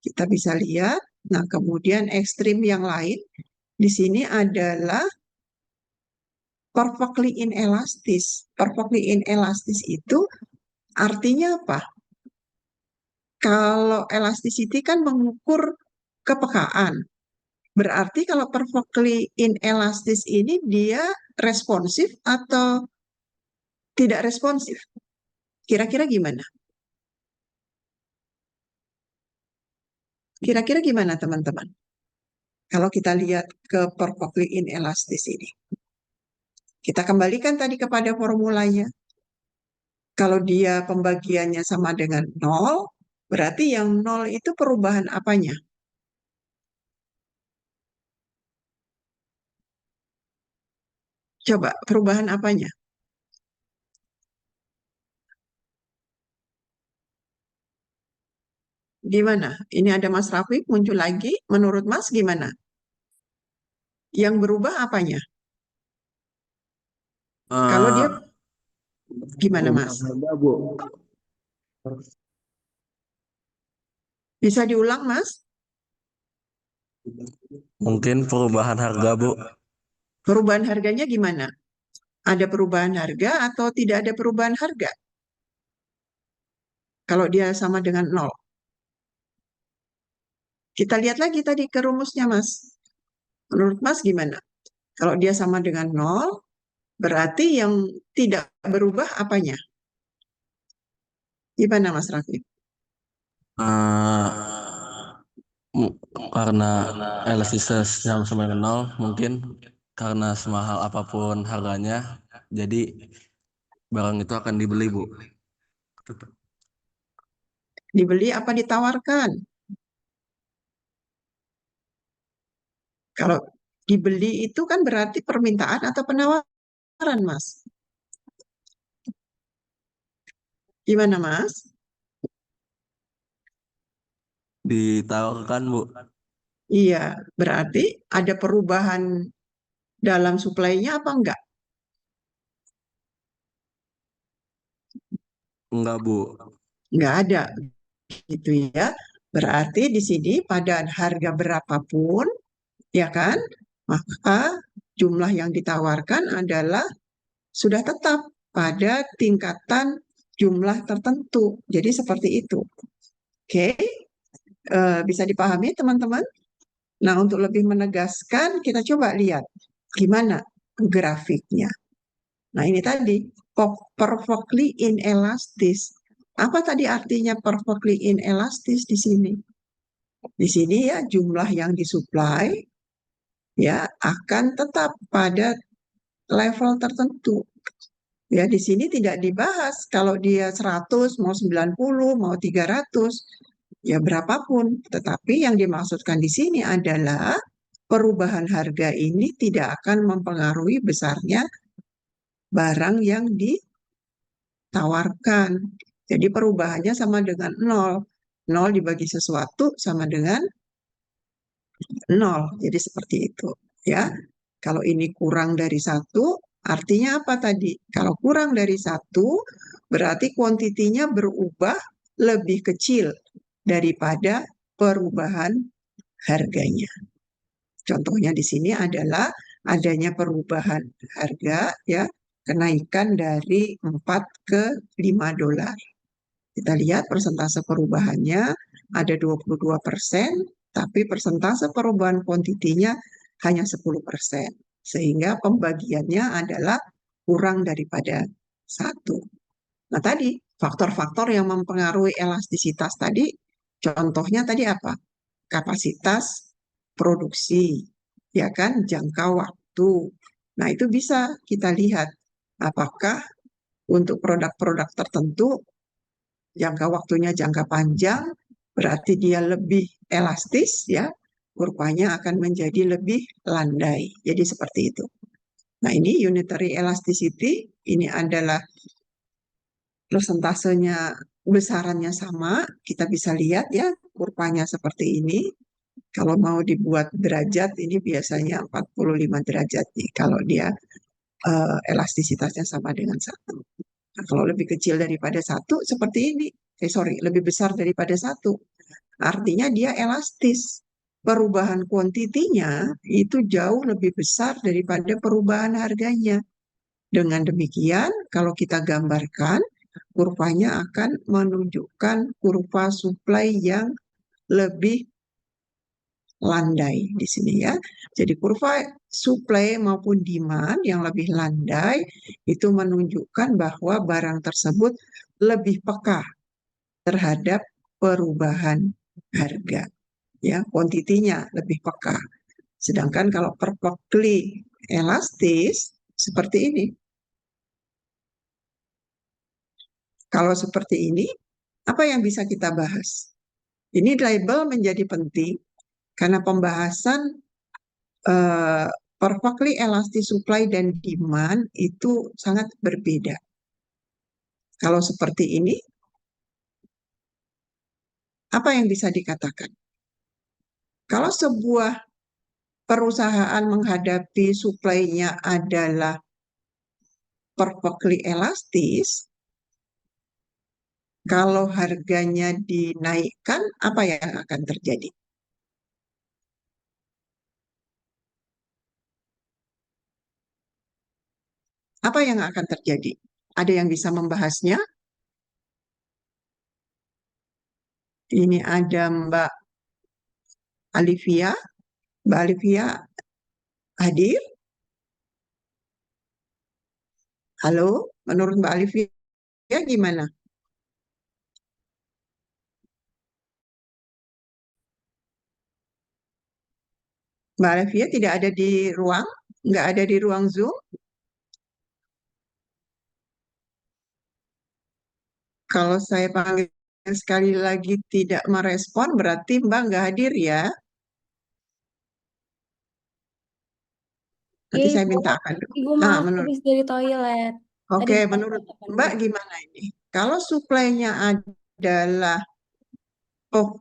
kita bisa lihat. Nah, kemudian ekstrim yang lain di sini adalah perfectly inelastis. Perfectly inelastis itu artinya apa? Kalau elasticity kan mengukur kepekaan. Berarti kalau perfectly inelastis ini dia responsif atau tidak responsif? Kira-kira gimana? Kira-kira gimana teman-teman? Kalau kita lihat ke perfectly inelastis ini. Kita kembalikan tadi kepada formulanya. Kalau dia pembagiannya sama dengan 0, berarti yang 0 itu perubahan apanya? Coba, perubahan apanya? Gimana? Ini ada Mas Rafiq muncul lagi. Menurut Mas gimana? Yang berubah apanya? Kalau dia Eh, gimana perubahan Mas? harga, Bu. Bisa diulang Mas? Mungkin perubahan harga, Bu. Perubahan harganya gimana? Ada perubahan harga atau tidak ada perubahan harga? Kalau dia sama dengan 0. Kita lihat lagi tadi ke rumusnya Mas. Menurut Mas gimana? Kalau dia sama dengan 0, berarti yang tidak berubah apanya? Gimana Mas Rafiq? Eh, karena elastisitas yang sama dengan 0, mungkin karena semahal apapun harganya, jadi barang itu akan dibeli, Bu. Dibeli apa ditawarkan? Kalau dibeli itu kan berarti permintaan atau penawaran, Mas? Gimana, Mas? Ditawarkan, Bu. Iya, berarti ada perubahan dalam suplainya apa enggak? Enggak, Bu. Enggak ada, gitu ya. Berarti di sini pada harga berapapun, ya kan? Maka jumlah yang ditawarkan adalah sudah tetap pada tingkatan jumlah tertentu. Jadi seperti itu. Oke, bisa dipahami teman-teman? Nah, untuk lebih menegaskan, kita coba lihat gimana grafiknya. Nah, ini tadi, perfectly inelastis. Apa tadi artinya perfectly inelastis di sini? Di sini ya, jumlah yang disuplai ya akan tetap pada level tertentu. Ya, di sini tidak dibahas kalau dia 100, mau 90, mau 300, ya berapapun. Tetapi yang dimaksudkan di sini adalah perubahan harga ini tidak akan mempengaruhi besarnya barang yang ditawarkan. Jadi perubahannya sama dengan 0. 0 dibagi sesuatu sama dengan 0. Jadi seperti itu. Ya, kalau ini kurang dari 1, artinya apa tadi? Kalau kurang dari 1, berarti kuantitinya berubah lebih kecil daripada perubahan harganya. Contohnya di sini adalah adanya perubahan harga, ya, kenaikan dari 4 ke 5 dolar. Kita lihat persentase perubahannya ada 22%, tapi persentase perubahan kuantitinya hanya 10%. Sehingga pembagiannya adalah kurang daripada 1. Nah tadi, faktor-faktor yang mempengaruhi elastisitas tadi, contohnya tadi apa? Kapasitas produksi, ya kan, jangka waktu. Nah, itu bisa kita lihat apakah untuk produk-produk tertentu jangka waktunya jangka panjang, berarti dia lebih elastis ya, kurvanya akan menjadi lebih landai. Jadi seperti itu. Nah, ini unitary elasticity, ini adalah persentasenya besarannya sama, kita bisa lihat ya, kurvanya seperti ini. Kalau mau dibuat derajat, ini biasanya 45 derajat nih, kalau dia elastisitasnya sama dengan 1. Nah, kalau lebih kecil daripada 1, seperti ini. lebih besar daripada 1. Artinya dia elastis. Perubahan kuantitinya itu jauh lebih besar daripada perubahan harganya. Dengan demikian, kalau kita gambarkan, kurvanya akan menunjukkan kurva supply yang lebih landai di sini ya. Jadi kurva supply maupun demand yang lebih landai itu menunjukkan bahwa barang tersebut lebih peka terhadap perubahan harga. Ya, kuantitinya lebih peka. Sedangkan kalau perfectly elastis seperti ini. Kalau seperti ini, apa yang bisa kita bahas? Ini label menjadi penting karena pembahasan perfectly elastic supply dan demand itu sangat berbeda. Kalau seperti ini, apa yang bisa dikatakan? Kalau sebuah perusahaan menghadapi supply-nya adalah perfectly elastis, kalau harganya dinaikkan, apa yang akan terjadi? Apa yang akan terjadi? Ada yang bisa membahasnya? Ini ada Mbak Alivia. Mbak Alivia hadir? Halo, menurut Mbak Alivia gimana? Mbak Alivia tidak ada di ruang? Nggak ada di ruang Zoom? Kalau saya panggil sekali lagi tidak merespon, berarti Mbak nggak hadir ya. Nanti Iya, saya Ibu. minta akan. Ibu maaf Menurut, habis dari toilet. Tadi oke, bisa menurut katakan, Mbak Bu. gimana ini? Kalau suplainya adalah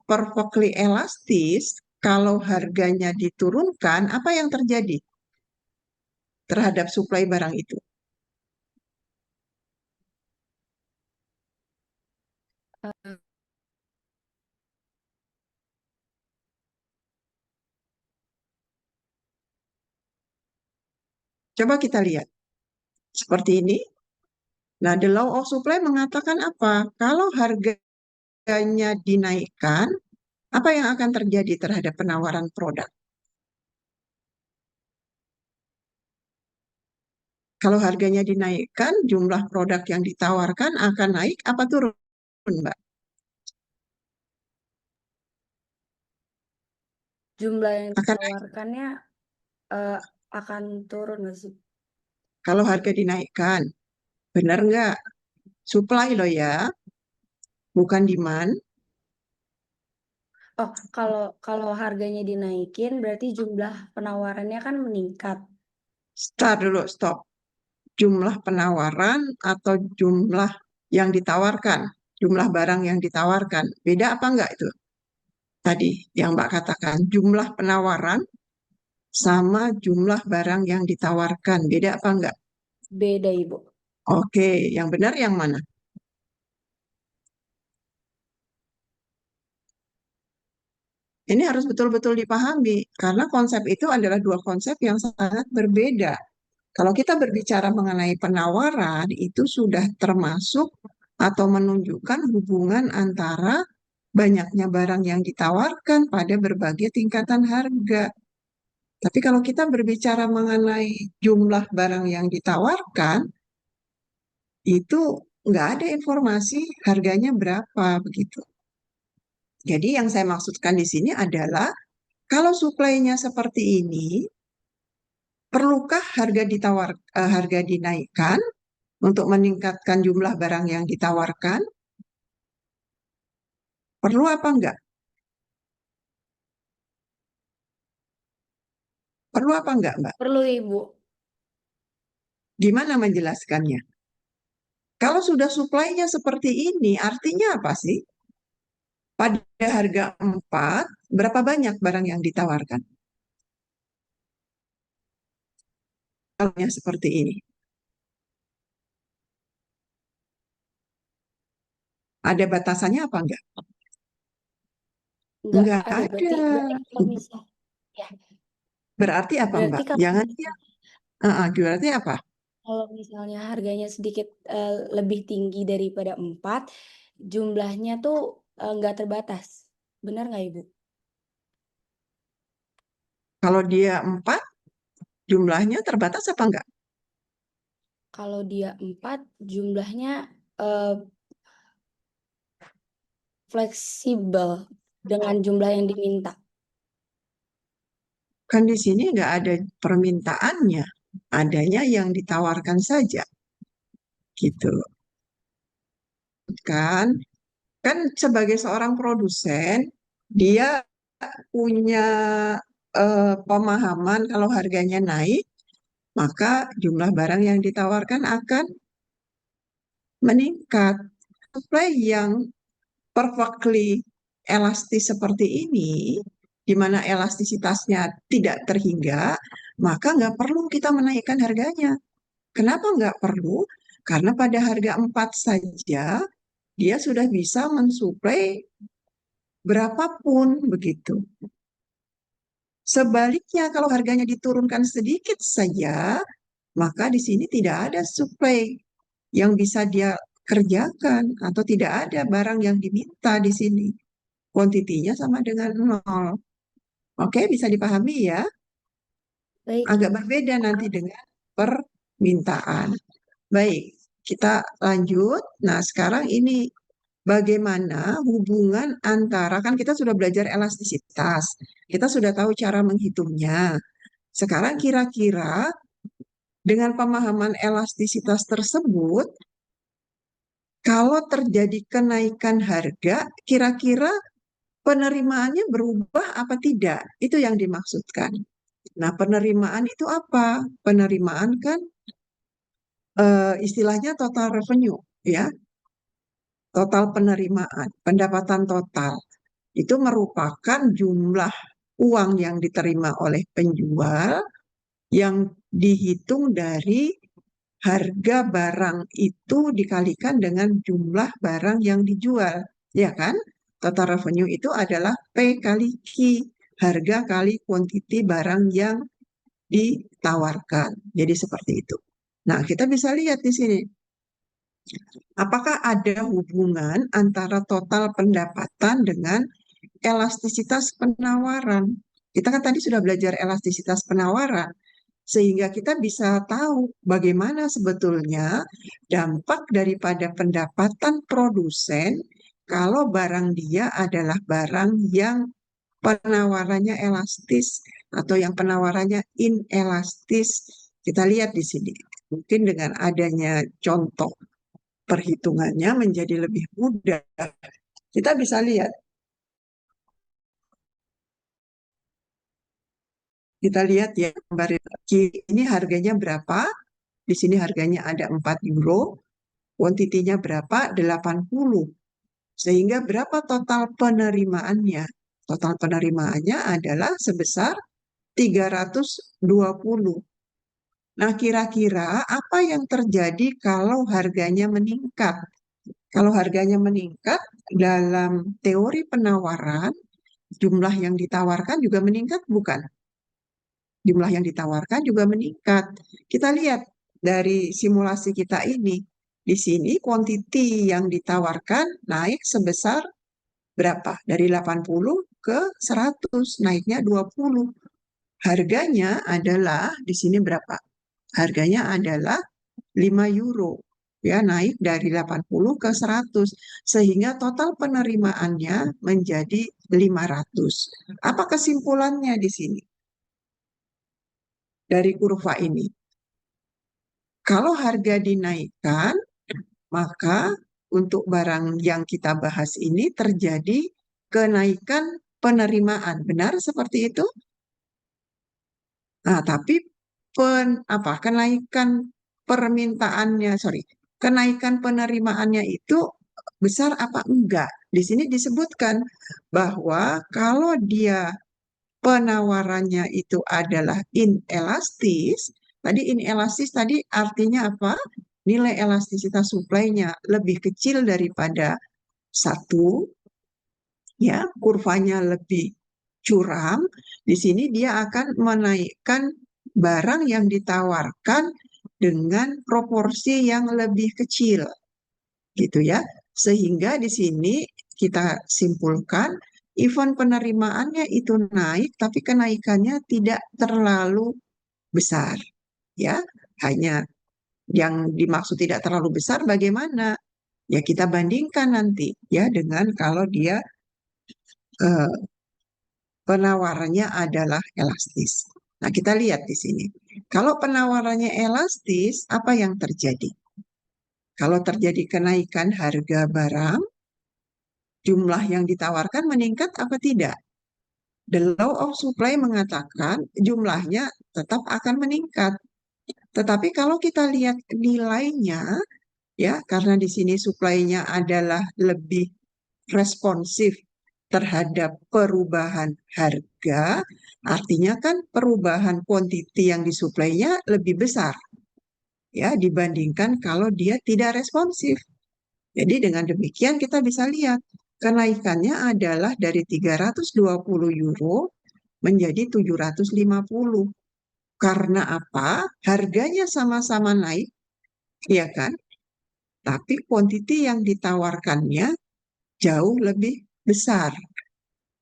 perfectly elastis, kalau harganya diturunkan, apa yang terjadi terhadap suplai barang itu? Coba kita lihat. Seperti ini. Nah, the law of supply mengatakan apa? Kalau harganya dinaikkan, apa yang akan terjadi terhadap penawaran produk? Kalau harganya dinaikkan, jumlah produk yang ditawarkan akan naik apa turun, Mbak? Jumlah yang Akan naik. ditawarkannya akan turun nggak sih? Kalau harga dinaikkan, benar nggak? Supply loh ya, bukan demand. Oh, kalau harganya dinaikin berarti jumlah penawarannya kan meningkat. Start dulu, stop. Jumlah penawaran atau jumlah yang ditawarkan, jumlah barang yang ditawarkan. Beda apa enggak itu? Tadi yang Mbak katakan, jumlah penawaran sama jumlah barang yang ditawarkan. Beda apa enggak? Beda, Ibu. Oke, yang benar yang mana? Ini harus betul-betul dipahami, karena konsep itu adalah dua konsep yang sangat berbeda. Kalau kita berbicara mengenai penawaran, itu sudah termasuk atau menunjukkan hubungan antara banyaknya barang yang ditawarkan pada berbagai tingkatan harga. Tapi kalau kita berbicara mengenai jumlah barang yang ditawarkan, itu nggak ada informasi harganya berapa begitu. Jadi yang saya maksudkan di sini adalah kalau suplainya seperti ini, perlukah harga dinaikkan untuk meningkatkan jumlah barang yang ditawarkan? Perlu apa enggak? Perlu apa enggak, Mbak? Perlu, Ibu. Gimana menjelaskannya? Kalau sudah suplainya seperti ini, artinya apa sih? Pada harga 4, berapa banyak barang yang ditawarkan? Kalau seperti ini. Ada batasannya apa enggak? Nggak Enggak ada. Berarti ada. kalau misal ya, Berarti apa berarti Mbak? kalau Jangan dia, misal berarti apa? kalau misalnya harganya sedikit lebih tinggi daripada 4, jumlahnya tuh nggak terbatas. Benar nggak Ibu? Kalau dia 4, jumlahnya terbatas apa enggak? Kalau dia 4, jumlahnya eh, fleksibel dengan jumlah yang diminta. Kan di sini enggak ada permintaannya. Adanya yang ditawarkan saja. Gitu. Kan sebagai seorang produsen, dia punya pemahaman kalau harganya naik, maka jumlah barang yang ditawarkan akan meningkat. Supply yang perfectly elastis seperti ini, di mana elastisitasnya tidak terhingga, maka nggak perlu kita menaikkan harganya. Kenapa nggak perlu? Karena pada harga 4 saja, dia sudah bisa mensuplai berapapun begitu. Sebaliknya, kalau harganya diturunkan sedikit saja, maka di sini tidak ada supply yang bisa dia kerjakan atau tidak ada barang yang diminta di sini. Kuantitinya sama dengan 0. Oke, bisa dipahami ya? Baik, Agak Ibu. berbeda nanti dengan permintaan. Baik, kita lanjut. Nah, sekarang ini bagaimana hubungan antara, kan kita sudah belajar elastisitas, kita sudah tahu cara menghitungnya. Sekarang kira-kira dengan pemahaman elastisitas tersebut, kalau terjadi kenaikan harga, kira-kira penerimaannya berubah apa tidak? Itu yang dimaksudkan. Nah, penerimaan itu apa? Penerimaan kan istilahnya total revenue, ya. Total penerimaan, pendapatan total. Itu merupakan jumlah uang yang diterima oleh penjual yang dihitung dari harga barang itu dikalikan dengan jumlah barang yang dijual, ya kan? Total revenue itu adalah P kali Q, harga kali kuantiti barang yang ditawarkan. Jadi seperti itu. Nah, kita bisa lihat di sini. Apakah ada hubungan antara total pendapatan dengan elastisitas penawaran? Kita kan tadi sudah belajar elastisitas penawaran, sehingga kita bisa tahu bagaimana sebetulnya dampak daripada pendapatan produsen kalau barang dia adalah barang yang penawarannya elastis atau yang penawarannya inelastis. Kita lihat di sini. Mungkin dengan adanya contoh perhitungannya menjadi lebih mudah. Kita bisa lihat. Kita lihat ya, gambar ini harganya berapa? Di sini harganya ada 4 euro. Kuantitinya berapa? 80. Sehingga berapa total penerimaannya? Total penerimaannya adalah sebesar 320. Nah, kira-kira apa yang terjadi kalau harganya meningkat? Kalau harganya meningkat, dalam teori penawaran, jumlah yang ditawarkan juga meningkat, bukan? Jumlah yang ditawarkan juga meningkat. Kita lihat dari simulasi kita ini. Di sini kuantiti yang ditawarkan naik sebesar berapa? Dari 80 ke 100, naiknya 20. Harganya adalah di sini berapa? Harganya adalah 5 euro. Ya, naik dari 80 ke 100 sehingga total penerimaannya menjadi 500. Apa kesimpulannya di sini? Dari kurva ini. Kalau harga dinaikkan, maka untuk barang yang kita bahas ini terjadi kenaikan penerimaan. Benar seperti itu? Nah, tapi kenaikan permintaannya, kenaikan penerimaannya itu besar apa enggak? Di sini disebutkan bahwa kalau dia penawarannya itu adalah inelastis, tadi inelastis tadi artinya apa? Nilai elastisitas suplainya lebih kecil daripada satu, ya, kurvanya lebih curam, di sini dia akan menaikkan barang yang ditawarkan dengan proporsi yang lebih kecil, gitu ya. Sehingga di sini kita simpulkan event penerimaannya itu naik, tapi kenaikannya tidak terlalu besar, ya. Hanya yang dimaksud tidak terlalu besar bagaimana? Ya kita bandingkan nanti ya dengan kalau dia eh, penawarannya adalah elastis. Nah, kita lihat di sini. Kalau penawarannya elastis, apa yang terjadi? Kalau terjadi kenaikan harga barang, jumlah yang ditawarkan meningkat apa tidak? The law of supply mengatakan jumlahnya tetap akan meningkat. Tetapi kalau kita lihat nilainya, ya, karena di sini supply-nya adalah lebih responsif terhadap perubahan harga, artinya kan perubahan quantity yang disuplainya lebih besar ya dibandingkan kalau dia tidak responsif. Jadi dengan demikian kita bisa lihat kenaikannya adalah dari 320 euro menjadi 750. Karena apa? Harganya sama-sama naik, ya kan? Tapi quantity yang ditawarkannya jauh lebih besar.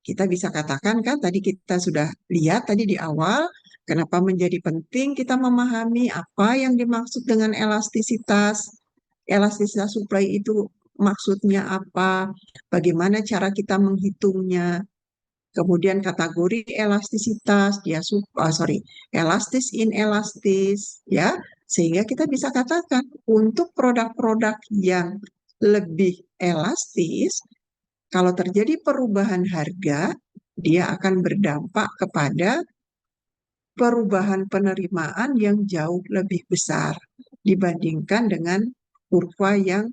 Kita bisa katakan kan tadi kita sudah lihat tadi di awal kenapa menjadi penting kita memahami apa yang dimaksud dengan elastisitas. Elastisitas supply itu maksudnya apa? Bagaimana cara kita menghitungnya? Kemudian kategori elastisitas, elastis inelastis, ya. Sehingga kita bisa katakan untuk produk-produk yang lebih elastis, kalau terjadi perubahan harga, dia akan berdampak kepada perubahan penerimaan yang jauh lebih besar dibandingkan dengan kurva yang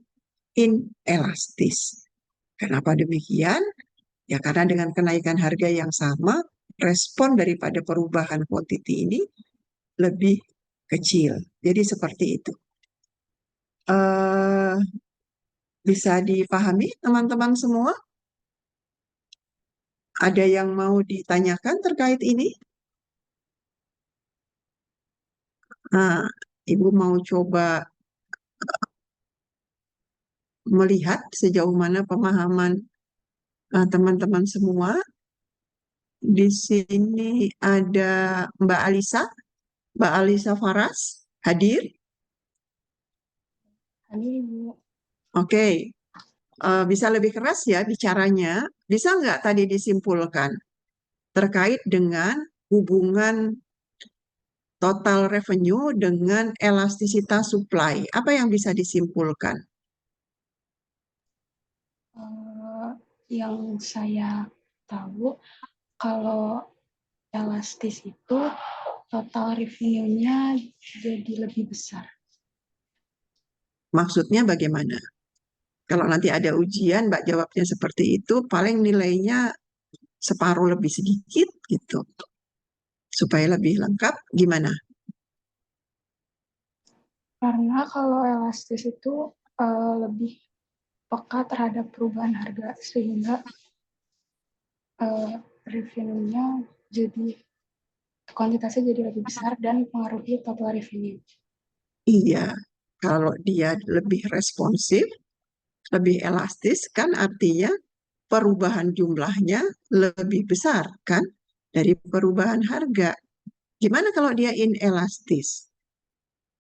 inelastis. Kenapa demikian? Ya karena dengan kenaikan harga yang sama, respon daripada perubahan quantity ini lebih kecil. Jadi seperti itu. Bisa dipahami teman-teman semua? Ada yang mau ditanyakan terkait ini? Nah, Ibu mau coba melihat sejauh mana pemahaman teman-teman semua. Di sini ada Mbak Alisa Faras, hadir? Hadir, Ibu. Oke, bisa lebih keras ya bicaranya. Bisa nggak tadi disimpulkan terkait dengan hubungan total revenue dengan elastisitas supply? Apa yang bisa disimpulkan? Yang saya tahu, kalau elastis itu total revenue-nya jadi lebih besar. Maksudnya bagaimana? Kalau nanti ada ujian, Mbak jawabnya seperti itu, paling nilainya separuh lebih sedikit gitu. Supaya lebih lengkap, gimana? Karena kalau elastis itu lebih peka terhadap perubahan harga, sehingga revenue-nya jadi kuantitasnya jadi lebih besar dan mengaruhi total revenue. Iya, kalau dia lebih responsif, lebih elastis, kan artinya perubahan jumlahnya lebih besar kan dari perubahan harga. Gimana kalau dia inelastis?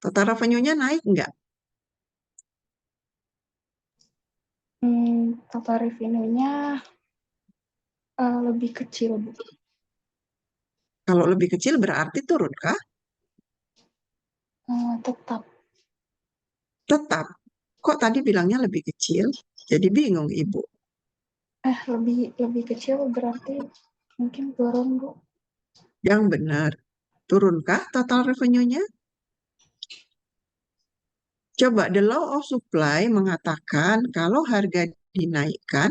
Total revenue-nya naik nggak? Total revenue-nya lebih kecil, Bu. Kalau lebih kecil berarti turun kah? Tetap. Tetap. Kok tadi bilangnya lebih kecil? Jadi bingung Ibu. Lebih kecil berarti mungkin turun, Bu. Yang benar. Turunkah total revenue-nya? Coba the law of supply mengatakan kalau harga dinaikkan,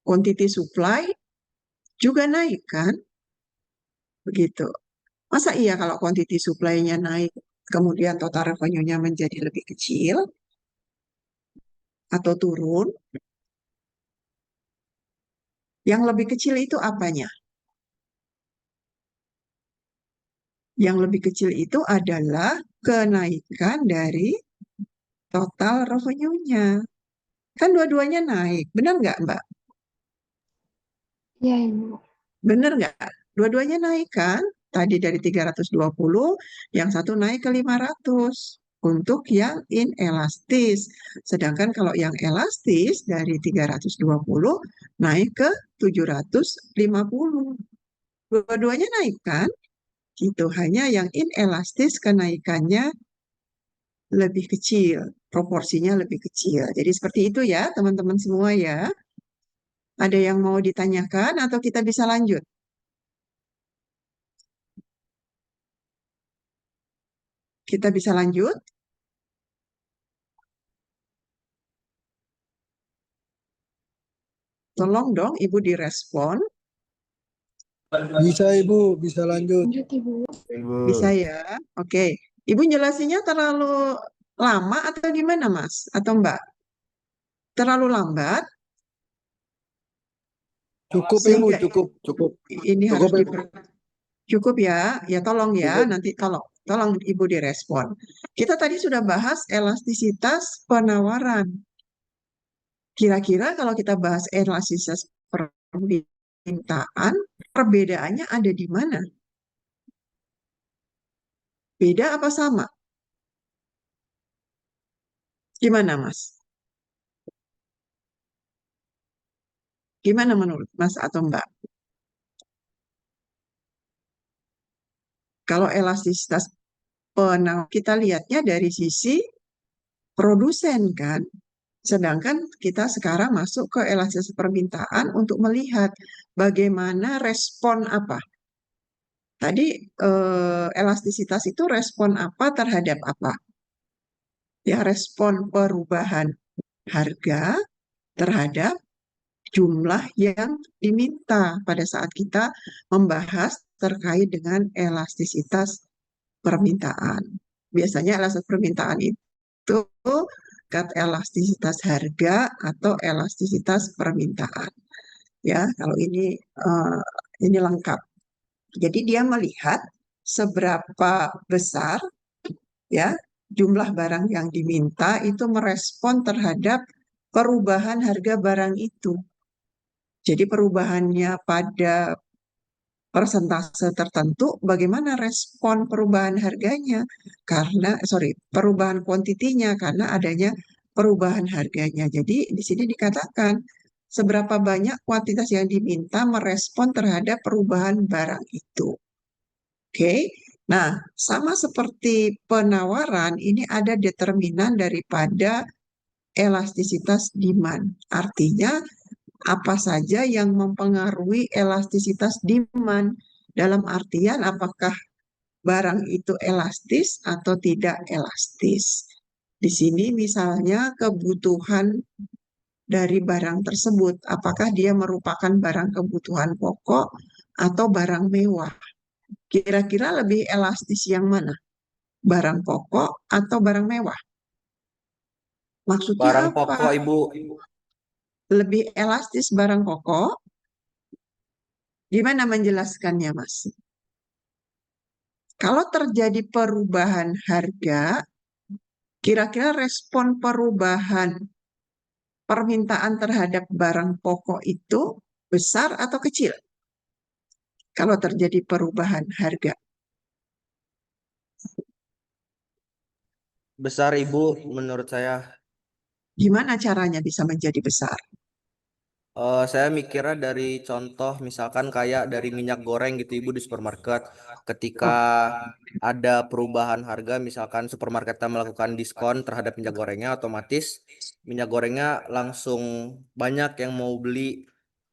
quantity supply juga naik kan? Begitu. Masa iya kalau quantity supply-nya naik, kemudian total revenue-nya menjadi lebih kecil atau turun? Yang lebih kecil itu apanya? Yang lebih kecil itu adalah kenaikan dari total revenue-nya. Kan dua-duanya naik, benar nggak Mbak? Iya, Ibu. Benar nggak? Dua-duanya naik kan? Tadi dari 320, yang satu naik ke 500 untuk yang inelastis. Sedangkan kalau yang elastis dari 320 naik ke 750. Dua-duanya naik kan? Itu hanya yang inelastis kenaikannya lebih kecil, proporsinya lebih kecil. Jadi seperti itu ya, teman-teman semua ya. Ada yang mau ditanyakan atau kita bisa lanjut? Kita bisa lanjut? Tolong dong Ibu direspon. Bisa Ibu, bisa lanjut. Lanjut, Ibu. Bisa ya? Oke. Ibu jelasinnya terlalu lama atau gimana Mas? Atau Mbak? Terlalu lambat? Cukup Ibu, Sehingga cukup. ini harus Cukup Ibu. cukup ya. Ya tolong ya, Cukup. nanti tolong Ibu direspon. Kita tadi sudah bahas elastisitas penawaran. Kira-kira kalau kita bahas elastisitas permintaan, perbedaannya ada di mana? Beda apa sama? Gimana, Mas? Gimana menurut Mas atau Mbak? Kalau elastisitas penawaran, kita lihatnya dari sisi produsen kan? Sedangkan kita sekarang masuk ke elastisitas permintaan untuk melihat bagaimana respon apa. Tadi elastisitas itu respon apa terhadap apa? Ya, respon perubahan harga terhadap jumlah yang diminta pada saat kita membahas terkait dengan elastisitas permintaan. Biasanya elastisitas permintaan itu elastisitas harga atau elastisitas permintaan. Ya, kalau ini lengkap. Jadi dia melihat seberapa besar ya jumlah barang yang diminta itu merespon terhadap perubahan harga barang itu. Jadi perubahannya pada persentase tertentu, bagaimana respon perubahan harganya? Perubahan kuantitinya karena adanya perubahan harganya. Jadi di sini dikatakan seberapa banyak kuantitas yang diminta merespon terhadap perubahan barang itu. Oke. Nah, sama seperti penawaran, ini ada determinan daripada elastisitas demand. Artinya apa saja yang mempengaruhi elastisitas demand dalam artian apakah barang itu elastis atau tidak elastis. Di sini misalnya kebutuhan dari barang tersebut, apakah dia merupakan barang kebutuhan pokok atau barang mewah. Kira-kira lebih elastis yang mana? Barang pokok atau barang mewah? Maksudnya Barang apa? pokok, Ibu. Lebih elastis barang pokok? Gimana menjelaskannya, Mas? Kalau terjadi perubahan harga, kira-kira respon perubahan permintaan terhadap barang pokok itu besar atau kecil? Kalau terjadi perubahan harga. Besar, Ibu, menurut saya. Gimana caranya bisa menjadi besar? Saya mikirnya dari contoh misalkan kayak dari minyak goreng gitu Ibu di supermarket. Ketika ada perubahan harga, misalkan supermarketnya melakukan diskon terhadap minyak gorengnya, otomatis minyak gorengnya langsung banyak yang mau beli,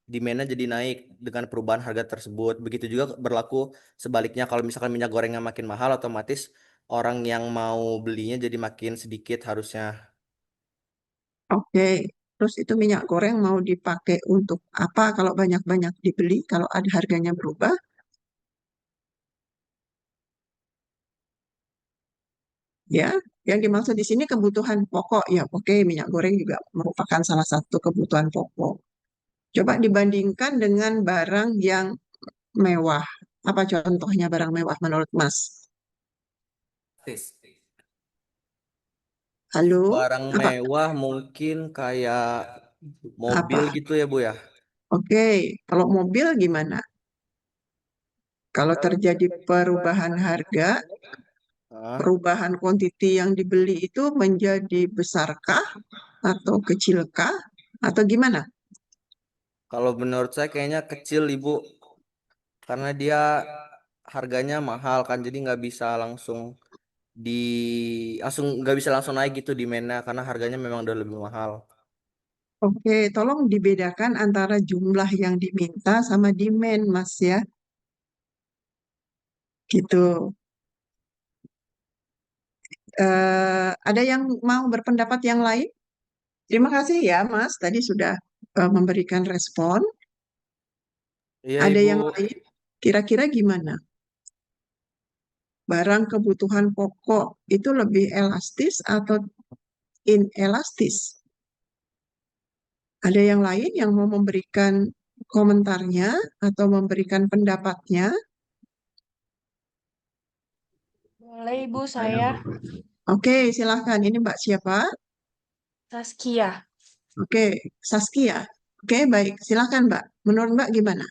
demand-nya jadi naik dengan perubahan harga tersebut. Begitu juga berlaku sebaliknya, kalau misalkan minyak gorengnya makin mahal, otomatis orang yang mau belinya jadi makin sedikit harusnya. Oke, terus itu minyak goreng mau dipakai untuk apa kalau banyak-banyak dibeli, kalau ada harganya berubah? Ya, yang dimaksud di sini kebutuhan pokok ya. Oke, minyak goreng juga merupakan salah satu kebutuhan pokok. Coba dibandingkan dengan barang yang mewah. Apa contohnya barang mewah menurut Mas? Halo? Barang Apa? mewah mungkin kayak mobil Apa? gitu ya Bu ya. Oke, kalau mobil gimana? Kalau terjadi perubahan harga, Hah? perubahan kuantiti yang dibeli itu menjadi besarkah atau kecilkah atau gimana? Kalau menurut saya kayaknya kecil Ibu, karena dia harganya mahal kan, jadi di nggak bisa langsung naik gitu demand-nya karena harganya memang udah lebih mahal. Oke, tolong dibedakan antara jumlah yang diminta sama demand, Mas ya. Gitu. Ada yang mau berpendapat yang lain? Terima kasih ya, Mas. Tadi sudah memberikan respon. Iya Ada Ibu. yang lain? Kira-kira gimana? Barang kebutuhan pokok itu lebih elastis atau inelastis? Ada yang lain yang mau memberikan komentarnya atau memberikan pendapatnya? Boleh Ibu, saya Oke, silahkan. Ini Mbak siapa? Saskia. Oke, Saskia. Oke, baik. Silahkan Mbak. Menurut Mbak gimana?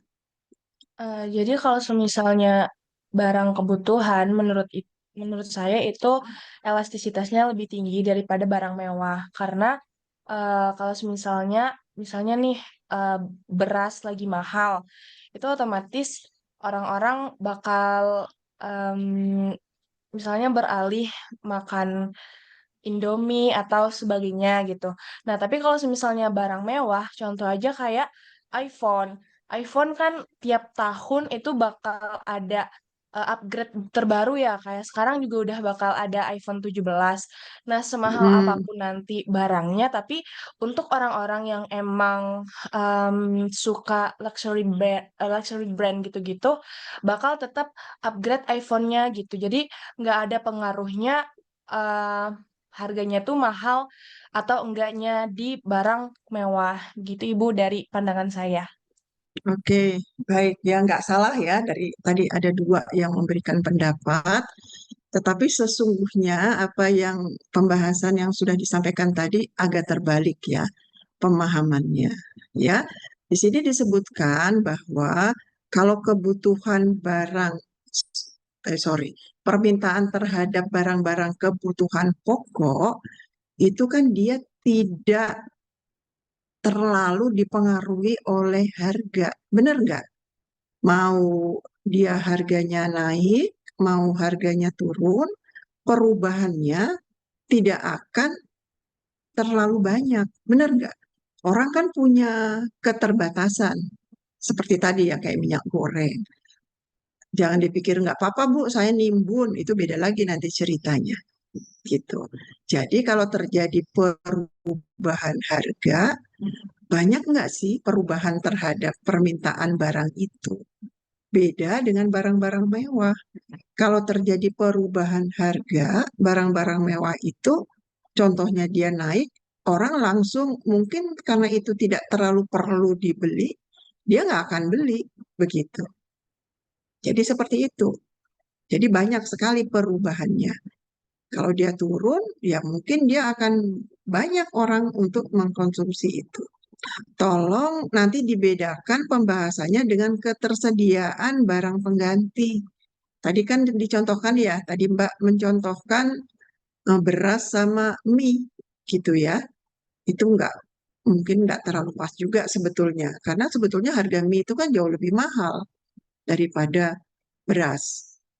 Jadi kalau misalnya barang kebutuhan, menurut saya itu elastisitasnya lebih tinggi daripada barang mewah. Karena kalau misalnya nih eh, beras lagi mahal, itu otomatis orang-orang bakal em, misalnya beralih makan Indomie atau sebagainya gitu. Nah, tapi kalau misalnya barang mewah, contoh aja kayak iPhone. iPhone kan tiap tahun itu bakal ada upgrade terbaru ya. Kayak sekarang juga udah bakal ada iPhone 17. Nah, semahal Hmm, apapun nanti barangnya, tapi untuk orang-orang yang emang suka luxury brand gitu-gitu, bakal tetap upgrade iPhone-nya gitu. Jadi nggak ada pengaruhnya eh, harganya tuh mahal atau enggaknya di barang mewah gitu Ibu dari pandangan saya. oke, baik. Ya, nggak salah ya. Dari tadi ada dua yang memberikan pendapat. Tetapi sesungguhnya apa yang pembahasan yang sudah disampaikan tadi agak terbalik ya pemahamannya. Ya, di sini disebutkan bahwa kalau kebutuhan barang, permintaan terhadap barang-barang kebutuhan pokok itu kan dia tidak terlalu dipengaruhi oleh harga. Benar nggak? Mau dia harganya naik, mau harganya turun, perubahannya tidak akan terlalu banyak. Benar nggak? Orang kan punya keterbatasan. Seperti tadi ya, kayak minyak goreng. Jangan dipikir nggak apa-apa Bu, saya nimbun. Itu beda lagi nanti ceritanya. Gitu. Jadi kalau terjadi perubahan harga, banyak nggak sih perubahan terhadap permintaan barang itu? Beda dengan barang-barang mewah. Kalau terjadi perubahan harga, barang-barang mewah itu, contohnya dia naik, orang langsung mungkin karena itu tidak terlalu perlu dibeli, dia nggak akan beli begitu. Jadi seperti itu. Jadi banyak sekali perubahannya. Kalau dia turun, ya mungkin dia akan banyak orang untuk mengkonsumsi itu. Tolong nanti dibedakan pembahasannya dengan ketersediaan barang pengganti. Tadi kan dicontohkan ya, tadi Mbak mencontohkan beras sama mie gitu ya. Itu enggak mungkin enggak terlalu pas juga sebetulnya. Karena sebetulnya harga mie itu kan jauh lebih mahal daripada beras.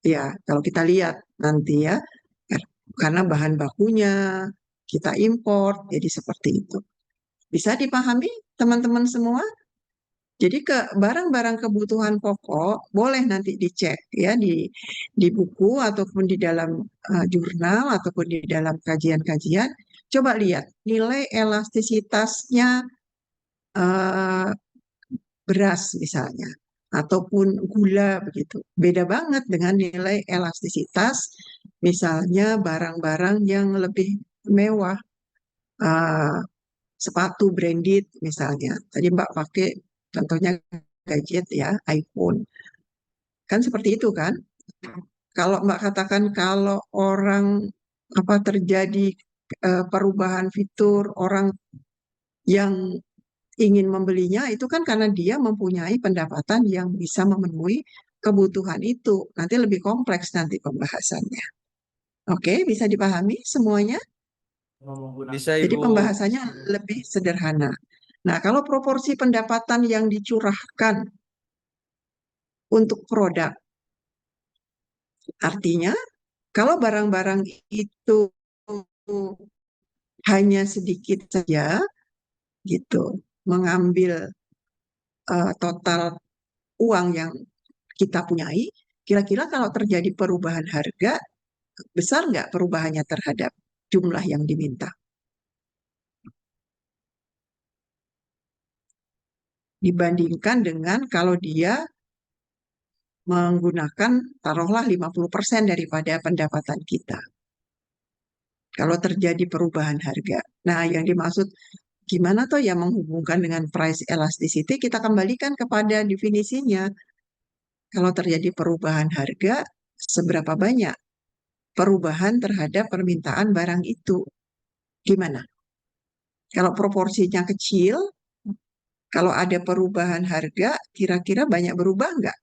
Ya, kalau kita lihat nanti ya, karena bahan bakunya kita impor, jadi seperti itu. Bisa dipahami teman-teman semua? Jadi ke barang-barang kebutuhan pokok boleh nanti dicek ya di buku ataupun di dalam jurnal ataupun di dalam kajian-kajian. Coba lihat nilai elastisitasnya eh, beras misalnya ataupun gula begitu. Beda banget dengan nilai elastisitas misalnya barang-barang yang lebih mewah, eh, sepatu branded misalnya. Tadi Mbak pakai contohnya gadget ya, iPhone. Kan seperti itu kan? Kalau Mbak katakan kalau orang terjadi perubahan fitur, orang yang ingin membelinya itu kan karena dia mempunyai pendapatan yang bisa memenuhi kebutuhan itu. Nanti lebih kompleks nanti pembahasannya. Oke, bisa dipahami semuanya? Bisa Jadi Ibu. pembahasannya lebih sederhana. Nah, kalau proporsi pendapatan yang dicurahkan untuk produk, artinya kalau barang-barang itu hanya sedikit saja, gitu, mengambil total uang yang kita punyai, kira-kira kalau terjadi perubahan harga, besar nggak perubahannya terhadap jumlah yang diminta? Dibandingkan dengan kalau dia menggunakan taruhlah 50% daripada pendapatan kita. Kalau terjadi perubahan harga. Nah, yang dimaksud gimana toh yang menghubungkan dengan price elasticity, kita kembalikan kepada definisinya. Kalau terjadi perubahan harga, seberapa banyak perubahan terhadap permintaan barang itu? Gimana? Kalau proporsinya kecil, kalau ada perubahan harga, kira-kira banyak berubah nggak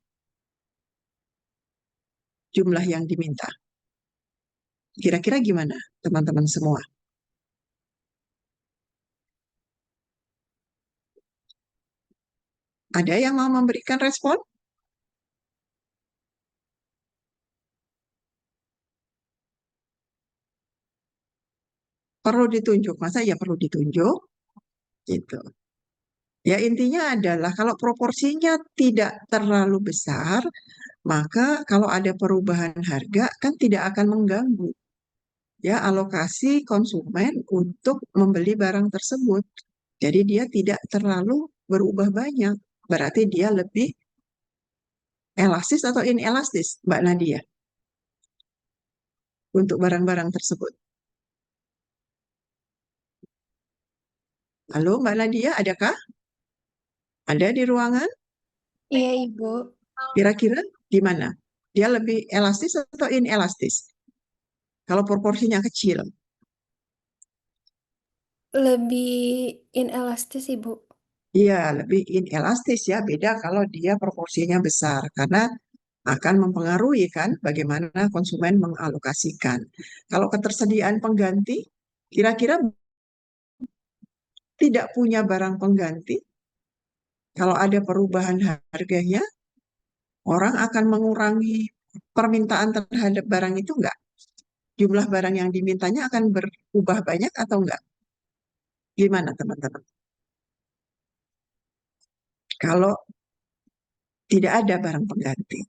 jumlah yang diminta? Kira-kira gimana, teman-teman semua? Ada yang mau memberikan respon? Perlu ditunjuk, masa ya perlu ditunjuk? Gitu. Ya intinya adalah kalau proporsinya tidak terlalu besar, maka kalau ada perubahan harga kan tidak akan mengganggu ya alokasi konsumen untuk membeli barang tersebut. Jadi dia tidak terlalu berubah banyak. Berarti dia lebih elastis atau inelastis, Mbak Nadia, untuk barang-barang tersebut. Halo Mbak Nadia, adakah? Ada di ruangan? Iya, Ibu. Kira-kira gimana? Dia lebih elastis atau inelastis? Kalau proporsinya kecil. Lebih inelastis, Ibu. Iya, lebih inelastis ya. Beda kalau dia proporsinya besar. Karena akan mempengaruhi kan bagaimana konsumen mengalokasikan. Kalau ketersediaan pengganti, kira-kira tidak punya barang pengganti. Kalau ada perubahan harganya, orang akan mengurangi permintaan terhadap barang itu enggak? Jumlah barang yang dimintanya akan berubah banyak atau enggak? Gimana teman-teman? Kalau tidak ada barang pengganti,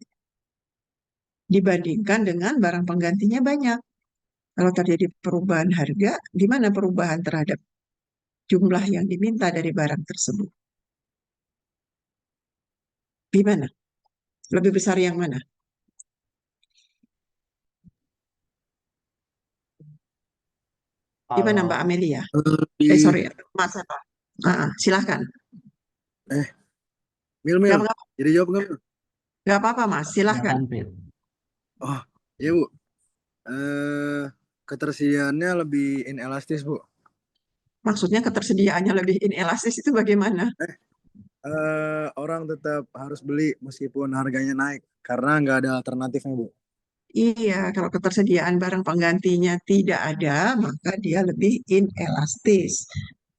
dibandingkan dengan barang penggantinya banyak. Kalau terjadi perubahan harga, gimana perubahan terhadap jumlah yang diminta dari barang tersebut? Gimana? Lebih besar yang mana? Gimana Mbak Amelia? Sorry, Mas apa? Silahkan. Mil, jadi jawab nggak? Nggak apa-apa Mas, silahkan. Oh, iya Bu. Ketersediaannya lebih inelastis Bu. Maksudnya ketersediaannya lebih inelastis itu bagaimana? Orang tetap harus beli meskipun harganya naik karena nggak ada alternatifnya Bu. Iya, kalau ketersediaan barang penggantinya tidak ada, maka dia lebih inelastis.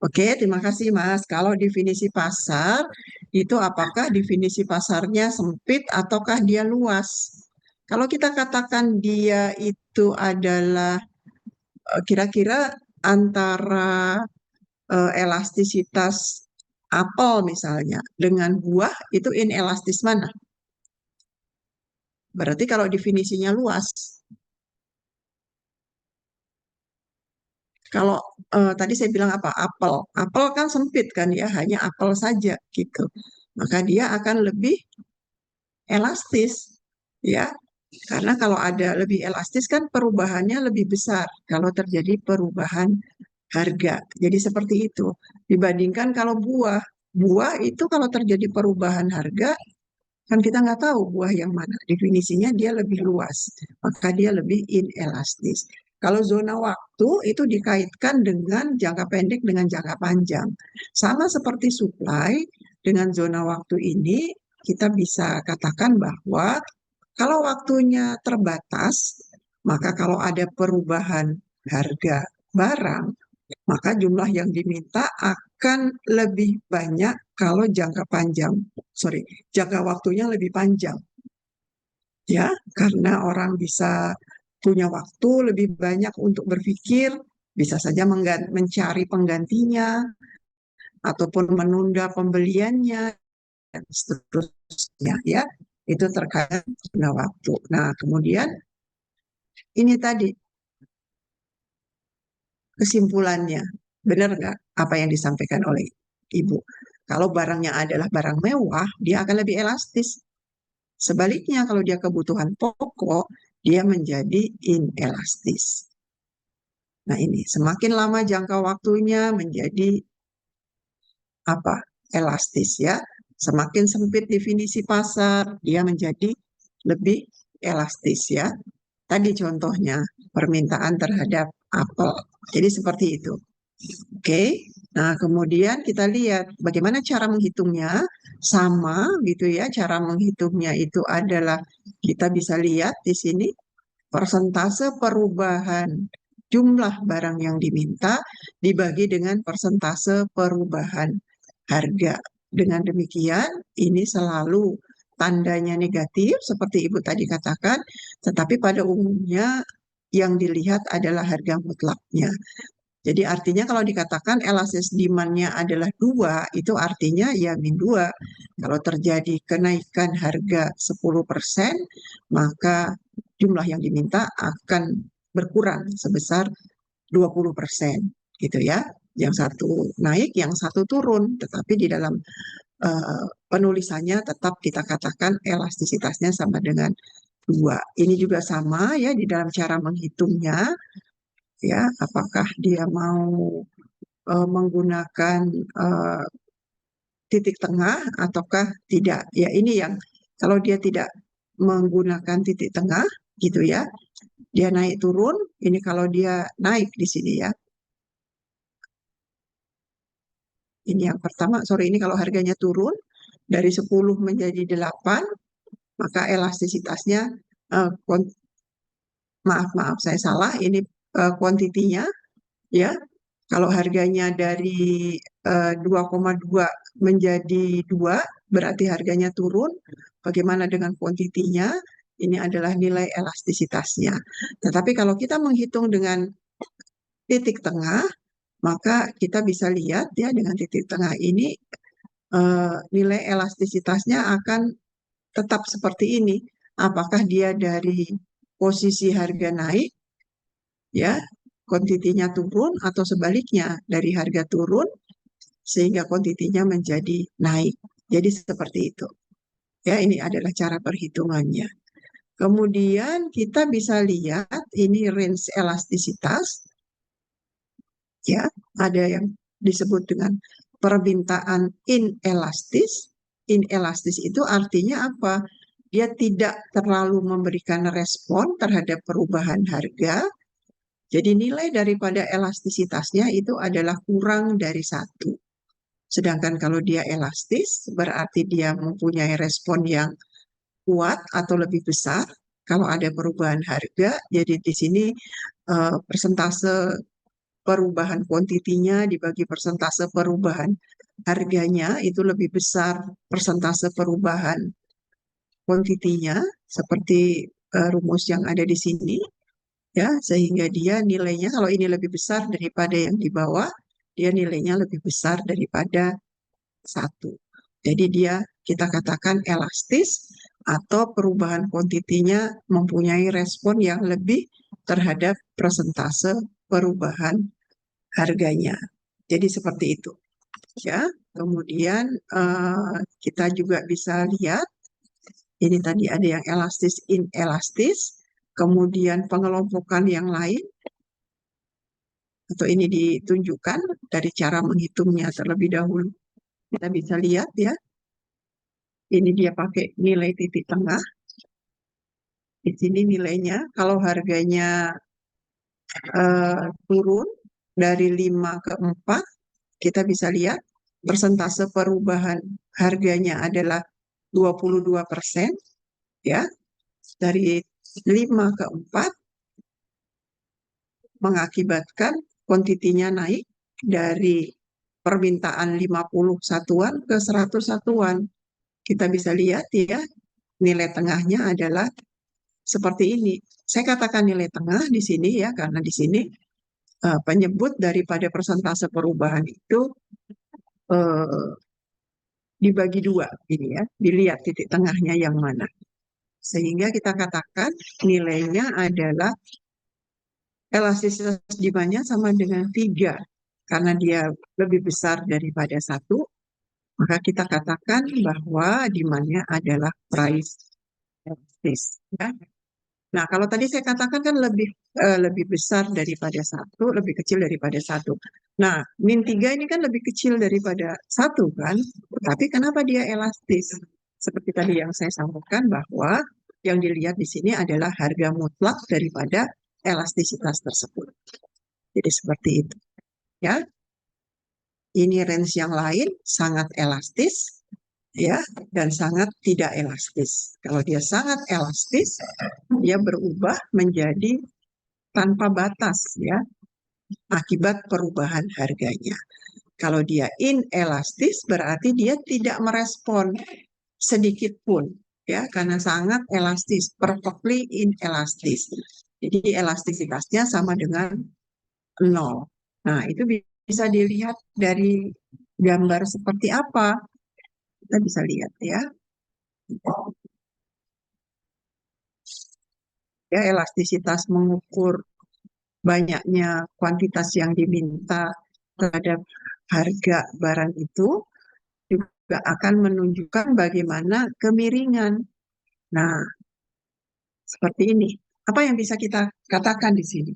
Oke, terima kasih Mas. Kalau definisi pasar, itu apakah definisi pasarnya sempit ataukah dia luas? Kalau kita katakan dia itu adalah kira-kira antara elastisitas apel misalnya dengan buah, itu inelastis mana? Berarti kalau definisinya luas. Kalau tadi saya bilang apa? Apel. Apel kan sempit kan ya, hanya apel saja gitu. Maka dia akan lebih elastis ya. Karena kalau ada lebih elastis kan perubahannya lebih besar kalau terjadi perubahan harga. Jadi seperti itu. Dibandingkan kalau buah, buah itu kalau terjadi perubahan harga, kan kita nggak tahu buah yang mana. Definisinya dia lebih luas, maka dia lebih inelastis. Kalau zona waktu itu dikaitkan dengan jangka pendek dengan jangka panjang. Sama seperti supply, dengan zona waktu ini kita bisa katakan bahwa kalau waktunya terbatas, maka kalau ada perubahan harga barang, maka jumlah yang diminta akan lebih banyak kalau jangka waktunya lebih panjang. Ya, karena orang bisa punya waktu lebih banyak untuk berpikir, bisa saja mencari penggantinya, ataupun menunda pembeliannya, dan seterusnya, ya. Itu terkait dengan waktu. Nah, kemudian ini tadi kesimpulannya, benar nggak apa yang disampaikan oleh Ibu? Kalau barangnya adalah barang mewah, dia akan lebih elastis. Sebaliknya, kalau dia kebutuhan pokok, dia menjadi inelastis. Nah, ini semakin lama jangka waktunya menjadi apa? Elastis, ya. Semakin sempit definisi pasar, dia menjadi lebih elastis, ya. Tadi contohnya permintaan terhadap apel. Jadi seperti itu. Oke. Nah, kemudian kita lihat bagaimana cara menghitungnya. Sama gitu ya, cara menghitungnya itu adalah kita bisa lihat di sini persentase perubahan jumlah barang yang diminta dibagi dengan persentase perubahan harga. Dengan demikian, ini selalu tandanya negatif seperti Ibu tadi katakan, tetapi pada umumnya yang dilihat adalah harga mutlaknya. Jadi artinya kalau dikatakan elastis demand-nya adalah 2, itu artinya ya min 2. Kalau terjadi kenaikan harga 10%, maka jumlah yang diminta akan berkurang sebesar 20%, gitu ya. Yang satu naik, yang satu turun, tetapi di dalam penulisannya tetap kita katakan elastisitasnya sama dengan 2. Ini juga sama ya di dalam cara menghitungnya, ya, apakah dia mau menggunakan titik tengah ataukah tidak. Ya, ini yang kalau dia tidak menggunakan titik tengah gitu ya, dia naik turun, ini kalau dia naik di sini ya. Ini yang pertama, ini kalau harganya turun dari 10 menjadi 8, maka elastisitasnya maaf saya salah, ini kuantitinya ya. Kalau harganya dari 2,2 menjadi 2, berarti harganya turun. Bagaimana dengan kuantitinya? Ini adalah nilai elastisitasnya. Tetapi kalau kita menghitung dengan titik tengah, maka kita bisa lihat ya dengan titik tengah ini nilai elastisitasnya akan tetap seperti ini. Apakah dia dari posisi harga naik, ya, kuantitinya turun, atau sebaliknya dari harga turun sehingga kuantitinya menjadi naik. Jadi seperti itu. Ya, ini adalah cara perhitungannya. Kemudian kita bisa lihat ini range elastisitas. Ya, ada yang disebut dengan permintaan inelastis. Inelastis itu artinya apa? Dia tidak terlalu memberikan respon terhadap perubahan harga. Jadi nilai daripada elastisitasnya itu adalah kurang dari 1. Sedangkan kalau dia elastis, berarti dia mempunyai respon yang kuat atau lebih besar kalau ada perubahan harga. Jadi di sini persentase perubahan kuantitinya dibagi persentase perubahan harganya itu lebih besar persentase perubahan kuantitinya seperti rumus yang ada di sini, ya, sehingga dia nilainya kalau ini lebih besar daripada yang di bawah, dia nilainya lebih besar daripada 1. Jadi dia kita katakan elastis atau perubahan kuantitinya mempunyai respon yang lebih terhadap persentase perubahan harganya. Jadi seperti itu. Ya, kemudian kita juga bisa lihat ini tadi ada yang elastis, inelastis, kemudian pengelompokan yang lain, atau ini ditunjukkan dari cara menghitungnya terlebih dahulu. Kita bisa lihat ya, ini dia pakai nilai titik tengah. Di sini nilainya, kalau harganya turun dari 5 ke 4, kita bisa lihat persentase perubahan harganya adalah 22%, ya. Dari 5 ke 4 mengakibatkan kuantitinya naik dari permintaan 50 satuan ke 100 satuan. Kita bisa lihat ya, nilai tengahnya adalah seperti ini. Saya katakan nilai tengah di sini ya, karena di sini penyebut daripada persentase perubahan itu dibagi dua, ini ya, dilihat titik tengahnya yang mana. Sehingga kita katakan nilainya adalah elastisitas demandnya sama dengan 3. Karena dia lebih besar daripada 1, maka kita katakan bahwa demandnya adalah price elastis. Ya. Nah, kalau tadi saya katakan kan lebih besar daripada 1, lebih kecil daripada 1. Nah, min 3 ini kan lebih kecil daripada 1 kan? Tapi kenapa dia elastis? Seperti tadi yang saya sampaikan bahwa yang dilihat di sini adalah harga mutlak daripada elastisitas tersebut. Jadi seperti itu. Ya. Ini range yang lain sangat elastis, ya, dan sangat tidak elastis. Kalau dia sangat elastis, dia berubah menjadi tanpa batas, ya, akibat perubahan harganya. Kalau dia inelastis, berarti dia tidak merespon sedikit pun, ya, karena sangat elastis, perfectly inelastis. Jadi elastisitasnya sama dengan 0. Nah, itu bisa dilihat dari gambar seperti apa. Kita bisa lihat ya. Ya, elastisitas mengukur banyaknya kuantitas yang diminta terhadap harga barang itu juga akan menunjukkan bagaimana kemiringan. Nah, seperti ini. Apa yang bisa kita katakan di sini?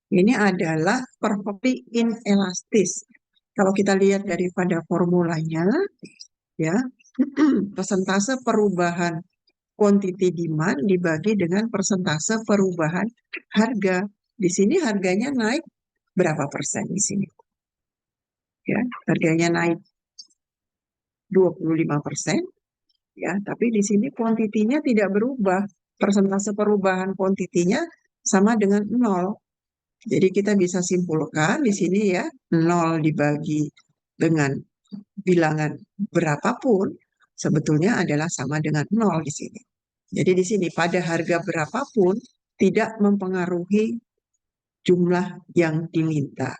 Ini adalah perfectly inelastis. Kalau kita lihat daripada formulanya, ya, persentase perubahan quantity demand dibagi dengan persentase perubahan harga. Di sini harganya naik berapa persen di sini? Ya, harganya naik 25%, ya, tapi di sini kuantitinya tidak berubah. Persentase perubahan kuantitinya sama dengan 0. Jadi kita bisa simpulkan di sini ya, 0 dibagi dengan bilangan berapapun sebetulnya adalah sama dengan 0 di sini. Jadi di sini pada harga berapapun tidak mempengaruhi jumlah yang diminta.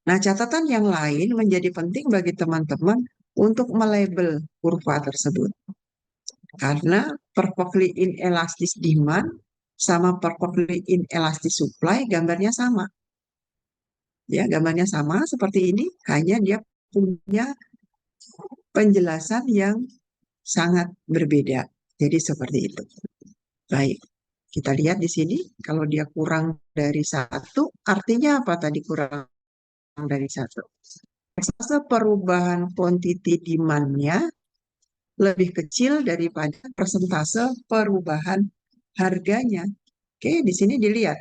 Nah, catatan yang lain menjadi penting bagi teman-teman untuk melabel kurva tersebut. Karena perfectly inelastis demand sama perfectly inelastis supply gambarnya sama. Ya, gambarnya sama seperti ini, hanya dia punya penjelasan yang sangat berbeda. Jadi seperti itu. Baik, kita lihat di sini, kalau dia kurang dari 1, artinya apa tadi kurang dari 1? Persentase perubahan quantity demand-nya lebih kecil daripada persentase perubahan harganya. Oke, di sini dilihat,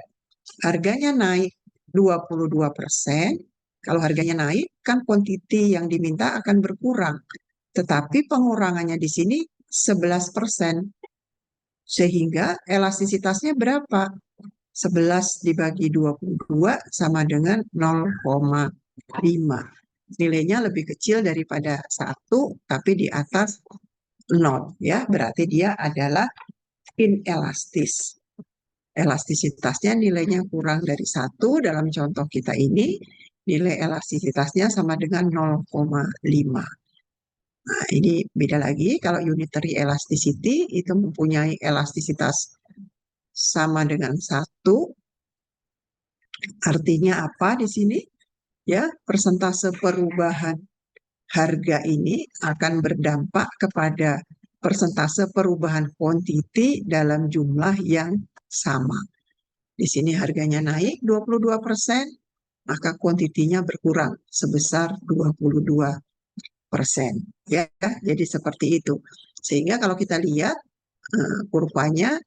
harganya naik 22%. Kalau harganya naik, kan quantity yang diminta akan berkurang. Tetapi pengurangannya di sini 11%. Sehingga elastisitasnya berapa? 11 dibagi 22 sama dengan 0,5. Nilainya lebih kecil daripada 1, tapi di atas 0. Ya, berarti dia adalah inelastis. Elastisitasnya nilainya kurang dari 1. Dalam contoh kita ini, nilai elastisitasnya sama dengan 0,5. Nah, ini beda lagi. Kalau unitary elasticity itu mempunyai elastisitas sama dengan 1. Artinya apa di sini? Ya, persentase perubahan harga ini akan berdampak kepada persentase perubahan quantity dalam jumlah yang sama. Di sini harganya naik 22%, maka kuantitinya berkurang sebesar 22%. Ya, jadi seperti itu. Sehingga kalau kita lihat kurvanya,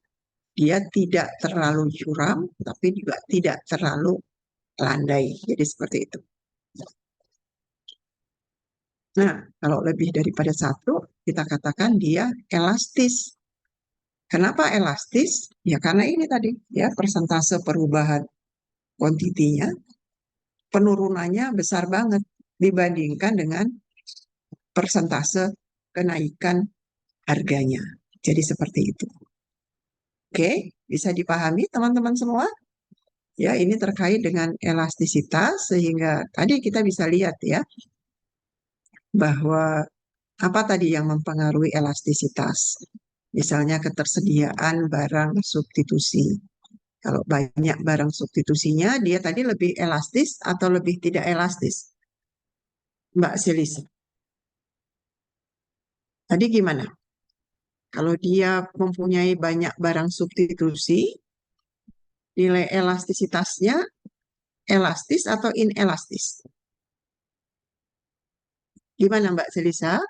dia tidak terlalu curam, tapi juga tidak terlalu landai. Jadi seperti itu. Nah, kalau lebih daripada satu, kita katakan dia elastis. Kenapa elastis? Ya karena ini tadi, ya persentase perubahan kuantitinya, penurunannya besar banget dibandingkan dengan persentase kenaikan harganya. Jadi seperti itu. Oke, bisa dipahami teman-teman semua? Ya, ini terkait dengan elastisitas, sehingga tadi kita bisa lihat ya, bahwa apa tadi yang mempengaruhi elastisitas? Misalnya ketersediaan barang substitusi. Kalau banyak barang substitusinya, dia tadi lebih elastis atau lebih tidak elastis? Mbak Selisa. Tadi gimana? Kalau dia mempunyai banyak barang substitusi, nilai elastisitasnya elastis atau inelastis? Gimana Mbak Selisa?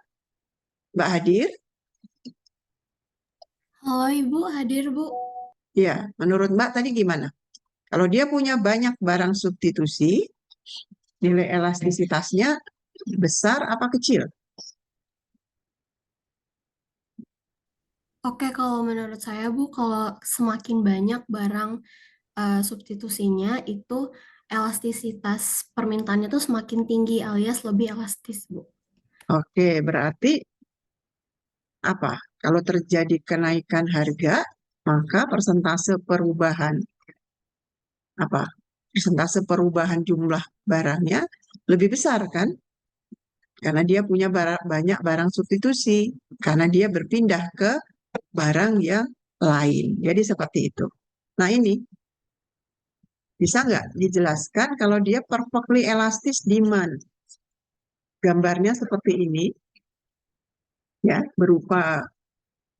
Mbak Hadir? Halo Ibu, hadir Bu. Ya, menurut Mbak tadi gimana? Kalau dia punya banyak barang substitusi, nilai elastisitasnya besar apa kecil? Oke, kalau menurut saya Bu, kalau semakin banyak barang substitusinya itu elastisitas permintaannya tuh semakin tinggi alias lebih elastis, Bu. Oke, berarti apa? Kalau terjadi kenaikan harga, maka persentase perubahan apa? Persentase perubahan jumlah barangnya lebih besar kan? Karena dia punya banyak barang substitusi, karena dia berpindah ke barang yang lain. Jadi seperti itu. Nah ini, bisa nggak dijelaskan kalau dia perfectly elastic demand? Gambarnya seperti ini, ya, berupa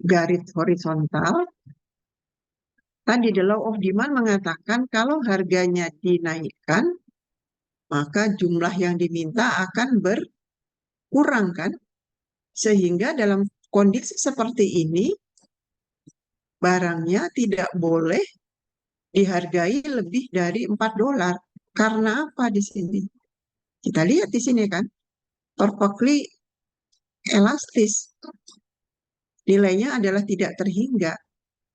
garis horizontal. Tadi the law of demand mengatakan kalau harganya dinaikkan, maka jumlah yang diminta akan berkurang kan? Sehingga dalam kondisi seperti ini, barangnya tidak boleh dihargai lebih dari $4. Karena apa di sini? Kita lihat di sini kan, perfectly elastis. Nilainya adalah tidak terhingga.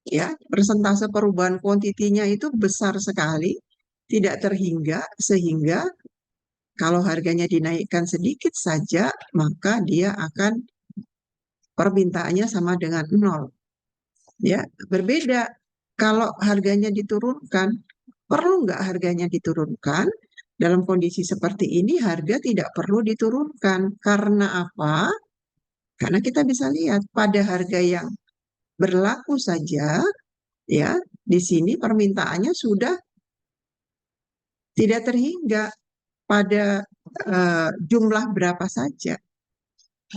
Ya, persentase perubahan kuantitinya itu besar sekali, tidak terhingga, sehingga kalau harganya dinaikkan sedikit saja, maka dia akan permintaannya sama dengan 0. Ya, berbeda kalau harganya diturunkan. Perlu nggak harganya diturunkan? Dalam kondisi seperti ini, harga tidak perlu diturunkan. Karena apa? Karena kita bisa lihat pada harga yang berlaku saja, ya, di sini permintaannya sudah tidak terhingga pada jumlah berapa saja.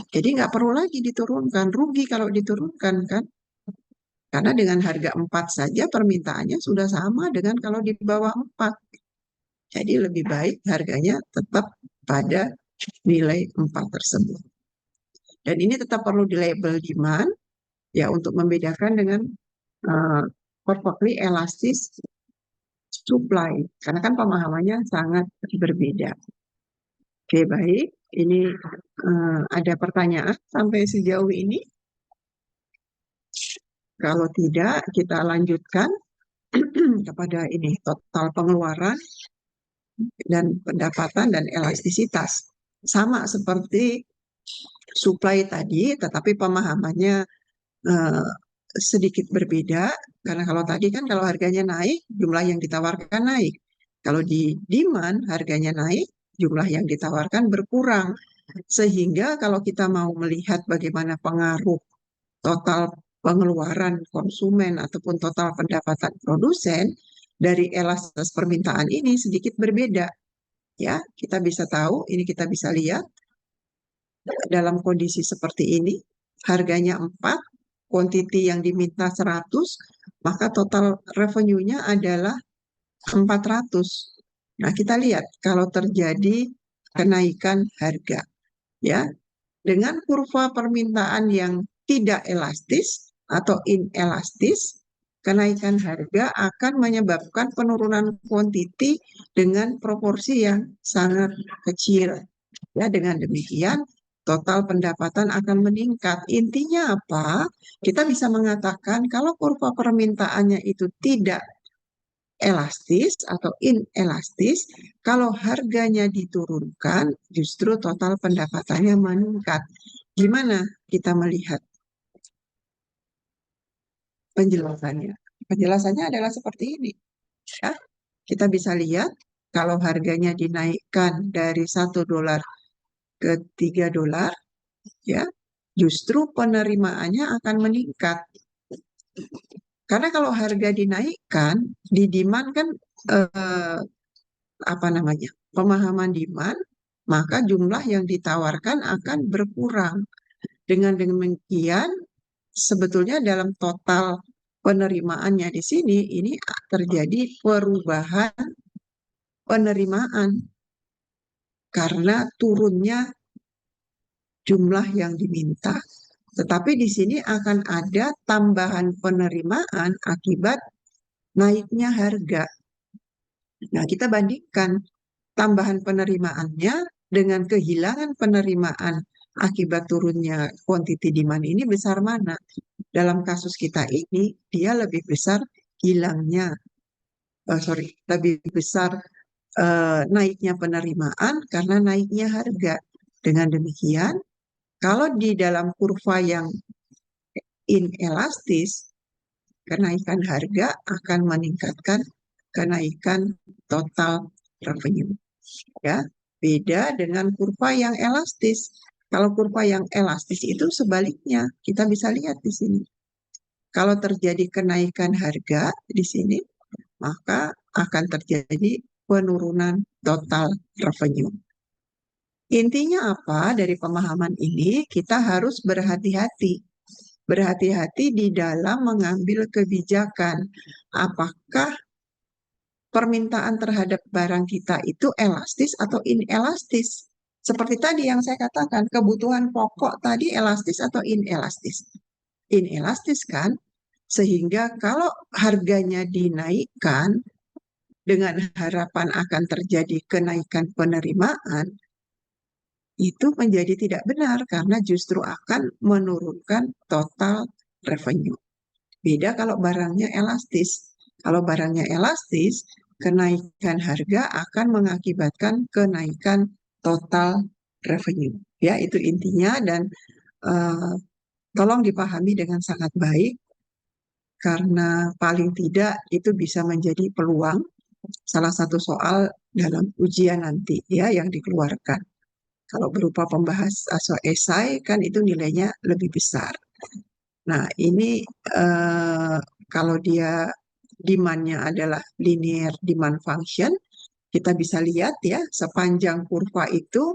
Jadi nggak perlu lagi diturunkan, rugi kalau diturunkan kan. Karena dengan harga 4 saja permintaannya sudah sama dengan kalau di bawah 4. Jadi lebih baik harganya tetap pada nilai 4 tersebut. Dan ini tetap perlu di label demand, ya, untuk membedakan dengan perfectly elastic supply. Karena kan pemahamannya sangat berbeda. Oke, baik. Ini ada pertanyaan sampai sejauh ini? Kalau tidak, kita lanjutkan kepada ini, total pengeluaran dan pendapatan dan elastisitas. Sama seperti supply tadi, tetapi pemahamannya sedikit berbeda, karena kalau tadi kan kalau harganya naik, jumlah yang ditawarkan naik. Kalau di demand, harganya naik, jumlah yang ditawarkan berkurang. Sehingga kalau kita mau melihat bagaimana pengaruh total pengeluaran konsumen ataupun total pendapatan produsen dari elastisitas permintaan ini sedikit berbeda. Ya, kita bisa tahu, ini kita bisa lihat dalam kondisi seperti ini, harganya 4, quantity yang diminta 100, maka total revenue-nya adalah 400. Nah, kita lihat kalau terjadi kenaikan harga, ya, dengan kurva permintaan yang tidak elastis atau inelastis, kenaikan harga akan menyebabkan penurunan kuantiti dengan proporsi yang sangat kecil. Ya, dengan demikian total pendapatan akan meningkat. Intinya apa? Kita bisa mengatakan kalau kurva permintaannya itu tidak elastis atau inelastis, kalau harganya diturunkan, justru total pendapatannya meningkat. Gimana kita melihat penjelasannya? Penjelasannya adalah seperti ini. Ya, kita bisa lihat kalau harganya dinaikkan dari $1 ke $3, ya, justru penerimaannya akan meningkat. Karena kalau harga dinaikkan, di demand kan pemahaman demand, maka jumlah yang ditawarkan akan berkurang. Dengan demikian, sebetulnya dalam total penerimaannya di sini, ini terjadi perubahan penerimaan karena turunnya jumlah yang diminta. Tetapi di sini akan ada tambahan penerimaan akibat naiknya harga. Nah, kita bandingkan tambahan penerimaannya dengan kehilangan penerimaan akibat turunnya quantity demand ini besar mana? Dalam kasus kita ini, dia lebih besar hilangnya, lebih besar naiknya penerimaan karena naiknya harga. Dengan demikian, kalau di dalam kurva yang inelastis, kenaikan harga akan meningkatkan kenaikan total revenue. Ya, beda dengan kurva yang elastis. Kalau kurva yang elastis itu sebaliknya, kita bisa lihat di sini. Kalau terjadi kenaikan harga di sini, maka akan terjadi penurunan total revenue. Intinya apa dari pemahaman ini? Kita harus berhati-hati. Berhati-hati di dalam mengambil kebijakan. Apakah permintaan terhadap barang kita itu elastis atau inelastis? Seperti tadi yang saya katakan, kebutuhan pokok tadi elastis atau inelastis? Inelastis kan? Sehingga kalau harganya dinaikkan dengan harapan akan terjadi kenaikan penerimaan, itu menjadi tidak benar karena justru akan menurunkan total revenue. Beda kalau barangnya elastis. Kalau barangnya elastis, kenaikan harga akan mengakibatkan kenaikan total revenue. Ya, itu intinya dan tolong dipahami dengan sangat baik karena paling tidak itu bisa menjadi peluang salah satu soal dalam ujian nanti ya yang dikeluarkan. Kalau berupa pembahas atau esai kan itu nilainya lebih besar. Nah, ini kalau dia demand-nya adalah linear demand function, kita bisa lihat ya, sepanjang kurva itu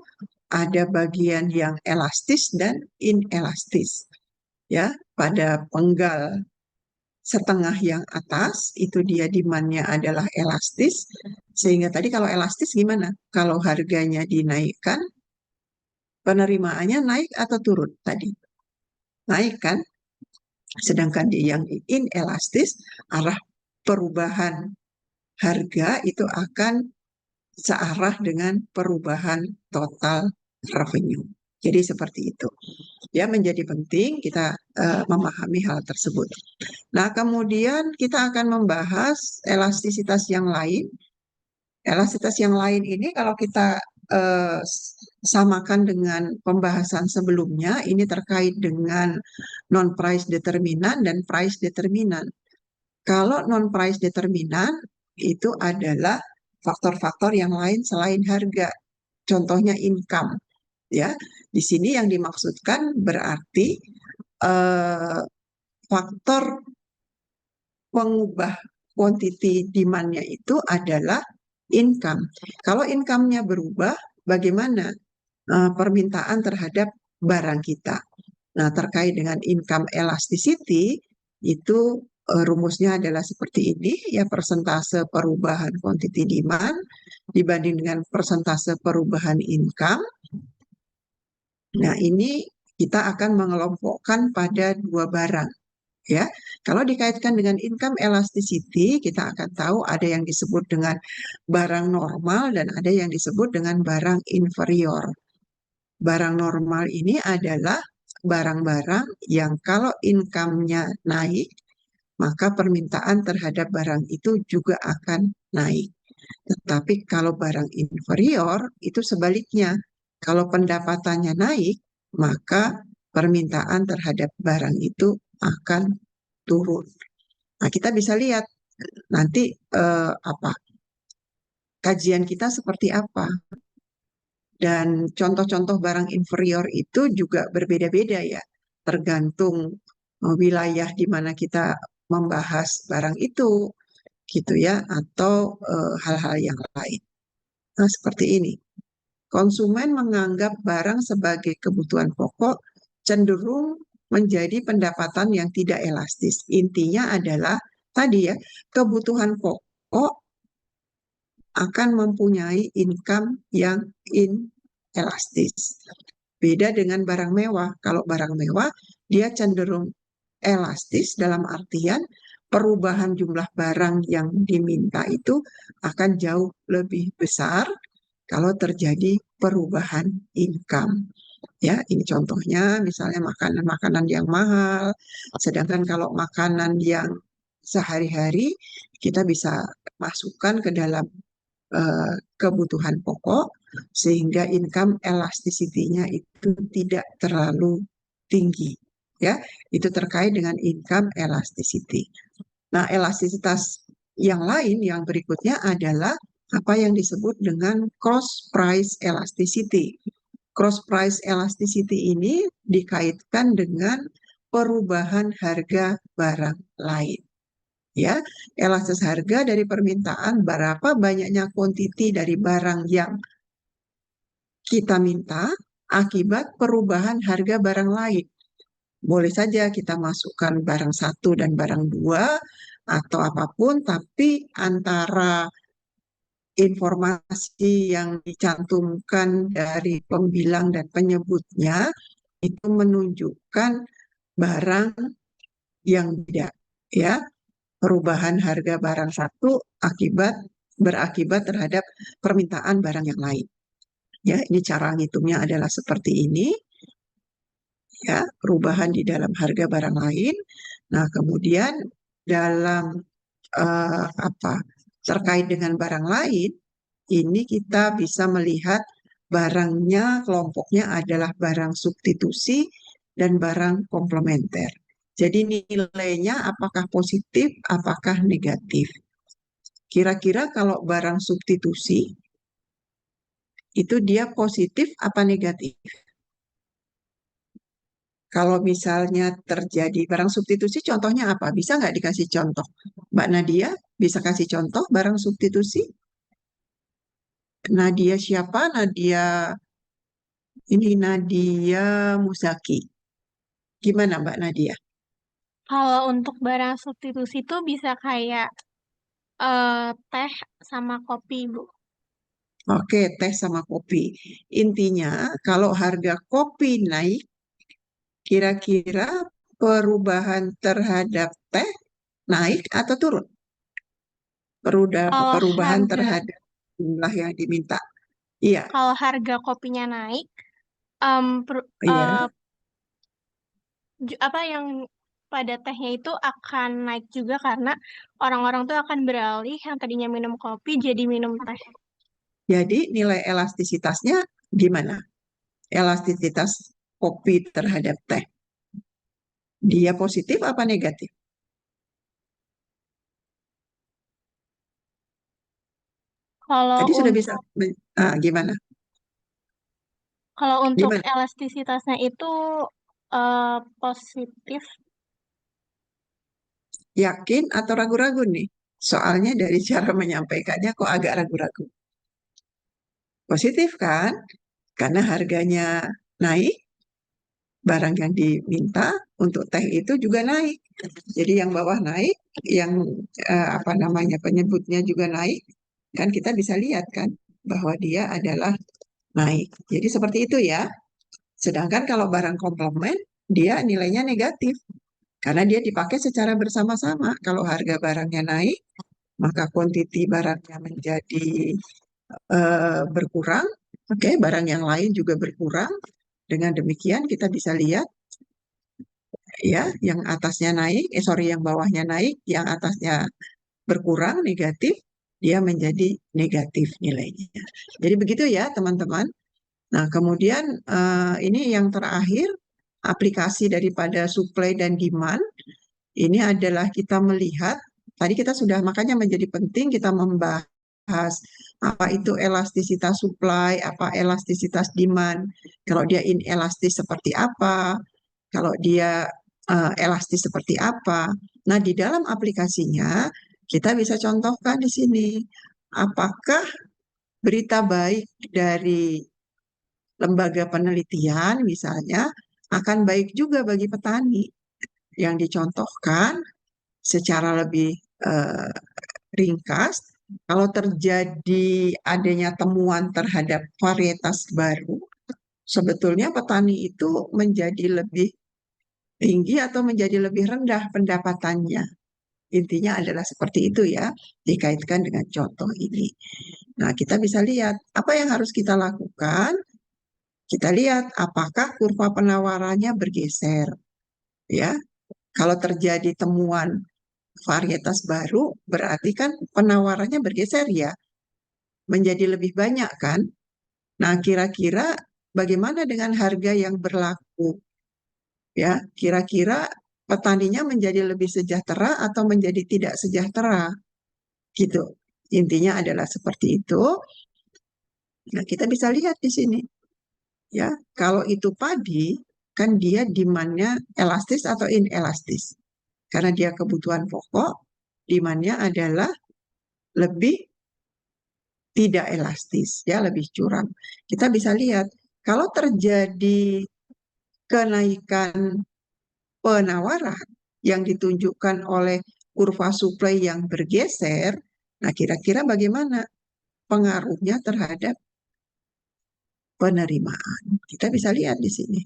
ada bagian yang elastis dan inelastis. Ya, pada penggal setengah yang atas, itu dia demand-nya adalah elastis. Sehingga tadi kalau elastis gimana? Kalau harganya dinaikkan, penerimaannya naik atau turun tadi? Naik kan? Sedangkan di yang inelastis, arah perubahan harga itu akan searah dengan perubahan total revenue. Jadi seperti itu. Ya, menjadi penting kita memahami hal tersebut. Nah, kemudian kita akan membahas elastisitas yang lain. Elastisitas yang lain ini kalau kita samakan dengan pembahasan sebelumnya, ini terkait dengan non-price determinan dan price determinan. Kalau non-price determinan itu adalah faktor-faktor yang lain selain harga. Contohnya income. Ya, di sini yang dimaksudkan berarti faktor pengubah quantity demand-nya itu adalah income. Kalau income-nya berubah, bagaimana permintaan terhadap barang kita? Nah, terkait dengan income elasticity, itu rumusnya adalah seperti ini, ya persentase perubahan quantity demand dibanding dengan persentase perubahan income. Nah, ini kita akan mengelompokkan pada dua barang. Ya, kalau dikaitkan dengan income elasticity, kita akan tahu ada yang disebut dengan barang normal dan ada yang disebut dengan barang inferior. Barang normal ini adalah barang-barang yang kalau income-nya naik, maka permintaan terhadap barang itu juga akan naik. Tetapi kalau barang inferior, itu sebaliknya. Kalau pendapatannya naik, maka permintaan terhadap barang itu akan turun. Nah, kita bisa lihat nanti kajian kita seperti apa. Dan contoh-contoh barang inferior itu juga berbeda-beda ya, tergantung wilayah di mana kita membahas barang itu, gitu ya, atau hal-hal yang lain. Nah, seperti ini. Konsumen menganggap barang sebagai kebutuhan pokok cenderung menjadi pendapatan yang tidak elastis. Intinya adalah tadi ya, kebutuhan pokok akan mempunyai income yang inelastis. Beda dengan barang mewah. Kalau barang mewah, dia cenderung elastis dalam artian perubahan jumlah barang yang diminta itu akan jauh lebih besar kalau terjadi perubahan income. Ya, ini contohnya misalnya makanan-makanan yang mahal, sedangkan kalau makanan yang sehari-hari kita bisa masukkan ke dalam kebutuhan pokok sehingga income elasticity-nya itu tidak terlalu tinggi. Ya, itu terkait dengan income elasticity. Nah, elastisitas yang lain yang berikutnya adalah apa yang disebut dengan cross price elasticity. Cross price elasticity ini dikaitkan dengan perubahan harga barang lain. Ya, elastis harga dari permintaan, berapa banyaknya kuantiti dari barang yang kita minta akibat perubahan harga barang lain. Boleh saja kita masukkan barang satu dan barang dua atau apapun, tapi antara informasi yang dicantumkan dari pembilang dan penyebutnya itu menunjukkan barang yang beda, ya. Perubahan harga barang satu berakibat terhadap permintaan barang yang lain. Ya, ini cara ngitungnya adalah seperti ini. Ya, perubahan di dalam harga barang lain. Nah, kemudian dalam terkait dengan barang lain, ini kita bisa melihat barangnya, kelompoknya adalah barang substitusi dan barang komplementer. Jadi nilainya apakah positif, apakah negatif. Kira-kira kalau barang substitusi, itu dia positif apa negatif? Kalau misalnya terjadi barang substitusi, contohnya apa? Bisa nggak dikasih contoh? Mbak Nadia, bisa kasih contoh barang substitusi? Nadia siapa? Ini Nadia Musaki. Gimana Mbak Nadia? Kalau untuk barang substitusi itu bisa kayak teh sama kopi, Bu. Oke, teh sama kopi. Intinya, kalau harga kopi naik, kira-kira perubahan terhadap teh naik atau turun? Perubahan terhadap jumlah yang diminta. Iya. Kalau harga kopinya naik, Iya. apa yang pada tehnya itu akan naik juga karena orang-orang tuh akan beralih yang tadinya minum kopi jadi minum teh. Jadi nilai elastisitasnya gimana? Elastisitas kopi terhadap teh. Dia positif apa negatif? Kalau Tadi sudah untuk bisa. Gimana? kalau untuk Gimana? elastisitasnya itu positif. Yakin atau ragu-ragu nih? Soalnya dari cara menyampaikannya kok agak ragu-ragu. Positif kan? Karena harganya naik, barang yang diminta untuk teh itu juga naik. Jadi yang bawah naik, yang penyebutnya juga naik, kan kita bisa lihat kan bahwa dia adalah naik. Jadi seperti itu ya. Sedangkan kalau barang komplement, dia nilainya negatif. Karena dia dipakai secara bersama-sama. Kalau harga barangnya naik, maka kuantiti barangnya menjadi berkurang. Oke, barang yang lain juga berkurang. Dengan demikian kita bisa lihat ya, yang atasnya naik, yang bawahnya naik, yang atasnya berkurang negatif, dia menjadi negatif nilainya. Jadi begitu ya teman-teman. Nah, kemudian ini yang terakhir, aplikasi daripada supply dan demand. Ini adalah kita melihat, tadi kita sudah, makanya menjadi penting kita membahas apa itu elastisitas supply, apa elastisitas demand. Kalau dia inelastis seperti apa, kalau dia elastis seperti apa. Nah, di dalam aplikasinya kita bisa contohkan di sini, apakah berita baik dari lembaga penelitian misalnya akan baik juga bagi petani. Yang dicontohkan secara lebih ringkas, kalau terjadi adanya temuan terhadap varietas baru, sebetulnya petani itu menjadi lebih tinggi atau menjadi lebih rendah pendapatannya. Intinya adalah seperti itu ya, dikaitkan dengan contoh ini. Nah, kita bisa lihat apa yang harus kita lakukan. Kita lihat apakah kurva penawarannya bergeser. Ya, kalau terjadi temuan varietas baru, berarti kan penawarannya bergeser ya, menjadi lebih banyak kan. Nah, kira-kira bagaimana dengan harga yang berlaku? Ya, kira-kira petaninya menjadi lebih sejahtera atau menjadi tidak sejahtera? Gitu. Intinya adalah seperti itu. Nah, kita bisa lihat di sini. Ya, kalau itu padi, kan dia demand-nya elastis atau inelastis. Karena dia kebutuhan pokok, demand-nya adalah lebih tidak elastis, ya, lebih curam. Kita bisa lihat, kalau terjadi kenaikan penawaran yang ditunjukkan oleh kurva supply yang bergeser, nah kira-kira bagaimana pengaruhnya terhadap penerimaan? Kita bisa lihat di sini.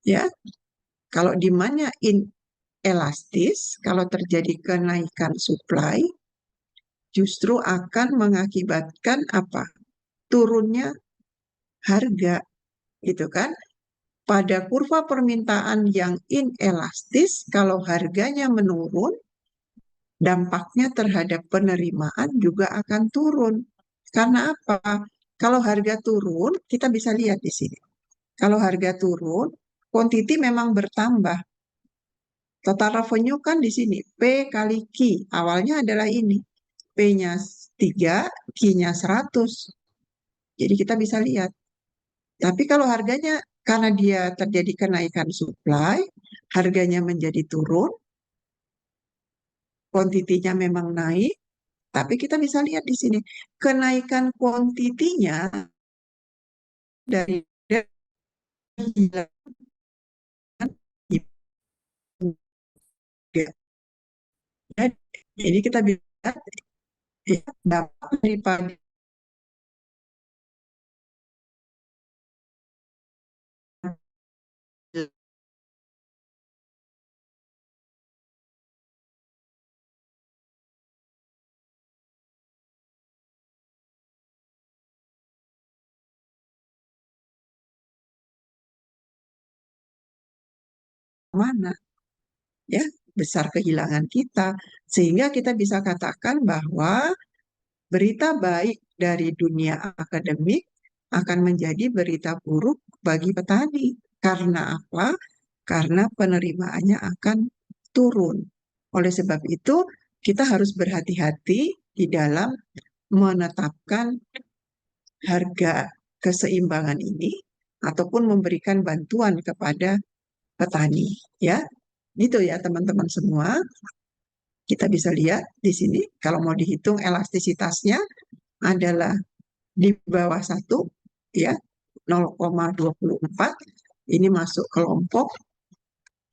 Ya, kalau demand-nya inelastis, kalau terjadi kenaikan supply, justru akan mengakibatkan apa? Turunnya harga, gitu kan? Pada kurva permintaan yang inelastis, kalau harganya menurun, dampaknya terhadap penerimaan juga akan turun. Karena apa? Kalau harga turun, kita bisa lihat di sini. Kalau harga turun, quantity memang bertambah. Total revenue kan di sini, P kali Q. Awalnya adalah ini. P-nya 3, Q-nya 100. Jadi kita bisa lihat. Tapi kalau harganya, karena dia terjadi kenaikan supply, harganya menjadi turun, kuantitinya memang naik, tapi kita bisa lihat di sini, kenaikan kuantitinya dari jadi kita bisa lihat ya, dampak daripada mana ya, besar kehilangan kita, sehingga kita bisa katakan bahwa berita baik dari dunia akademik akan menjadi berita buruk bagi petani. Karena apa? Karena penerimaannya akan turun. Oleh sebab itu, kita harus berhati-hati di dalam menetapkan harga keseimbangan ini ataupun memberikan bantuan kepada petani. Ya, gitu ya teman-teman semua. Kita bisa lihat di sini, kalau mau dihitung elastisitasnya adalah di bawah 1, ya, 0,24. Ini masuk kelompok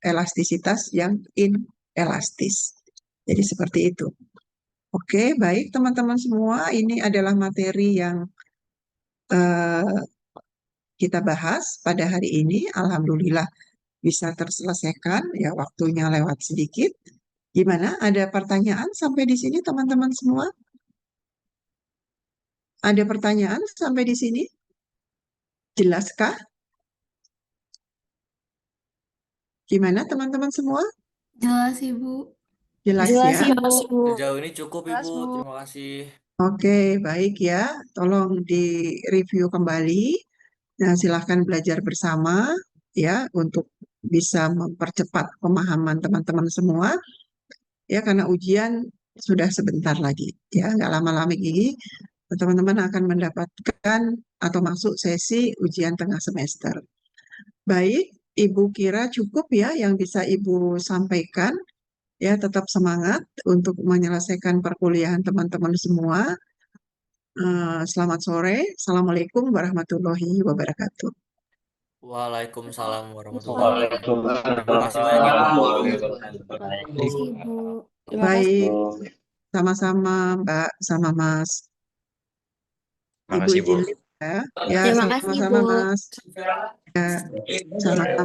elastisitas yang inelastis. Jadi seperti itu. Oke, baik teman-teman semua. Ini adalah materi yang eh, kita bahas pada hari ini. Alhamdulillah bisa terselesaikan. Ya, waktunya lewat sedikit. Gimana? Ada pertanyaan sampai di sini teman-teman semua? Ada pertanyaan sampai di sini? Jelaskah? Gimana teman-teman semua? Jelas, Ibu. Jelas Jelas, ya? Ibu. Sejauh ini cukup Jelas, Ibu, Bu. terima kasih. Oke, baik ya. Tolong di-review kembali. Nah, silahkan belajar bersama ya untuk bisa mempercepat pemahaman teman-teman semua ya karena ujian sudah sebentar lagi ya nggak lama-lama lagi teman-teman akan mendapatkan atau masuk sesi ujian tengah semester. Baik, Ibu kira cukup ya yang bisa Ibu sampaikan ya tetap semangat untuk menyelesaikan perkuliahan teman-teman semua. Selamat sore. Assalamualaikum warahmatullahi wabarakatuh. Waalaikumsalam warahmatullahi wabarakatuh. Terima kasih banyak Ibu. Terima kasih, Ibu. Terima kasih, Baik, Bu. sama-sama Mbak, sama Mas. Ibu Makasih, Bu. izin lihat ya. Ya, Terima kasih, sama-sama Bu. Mas. Ya, sama-sama.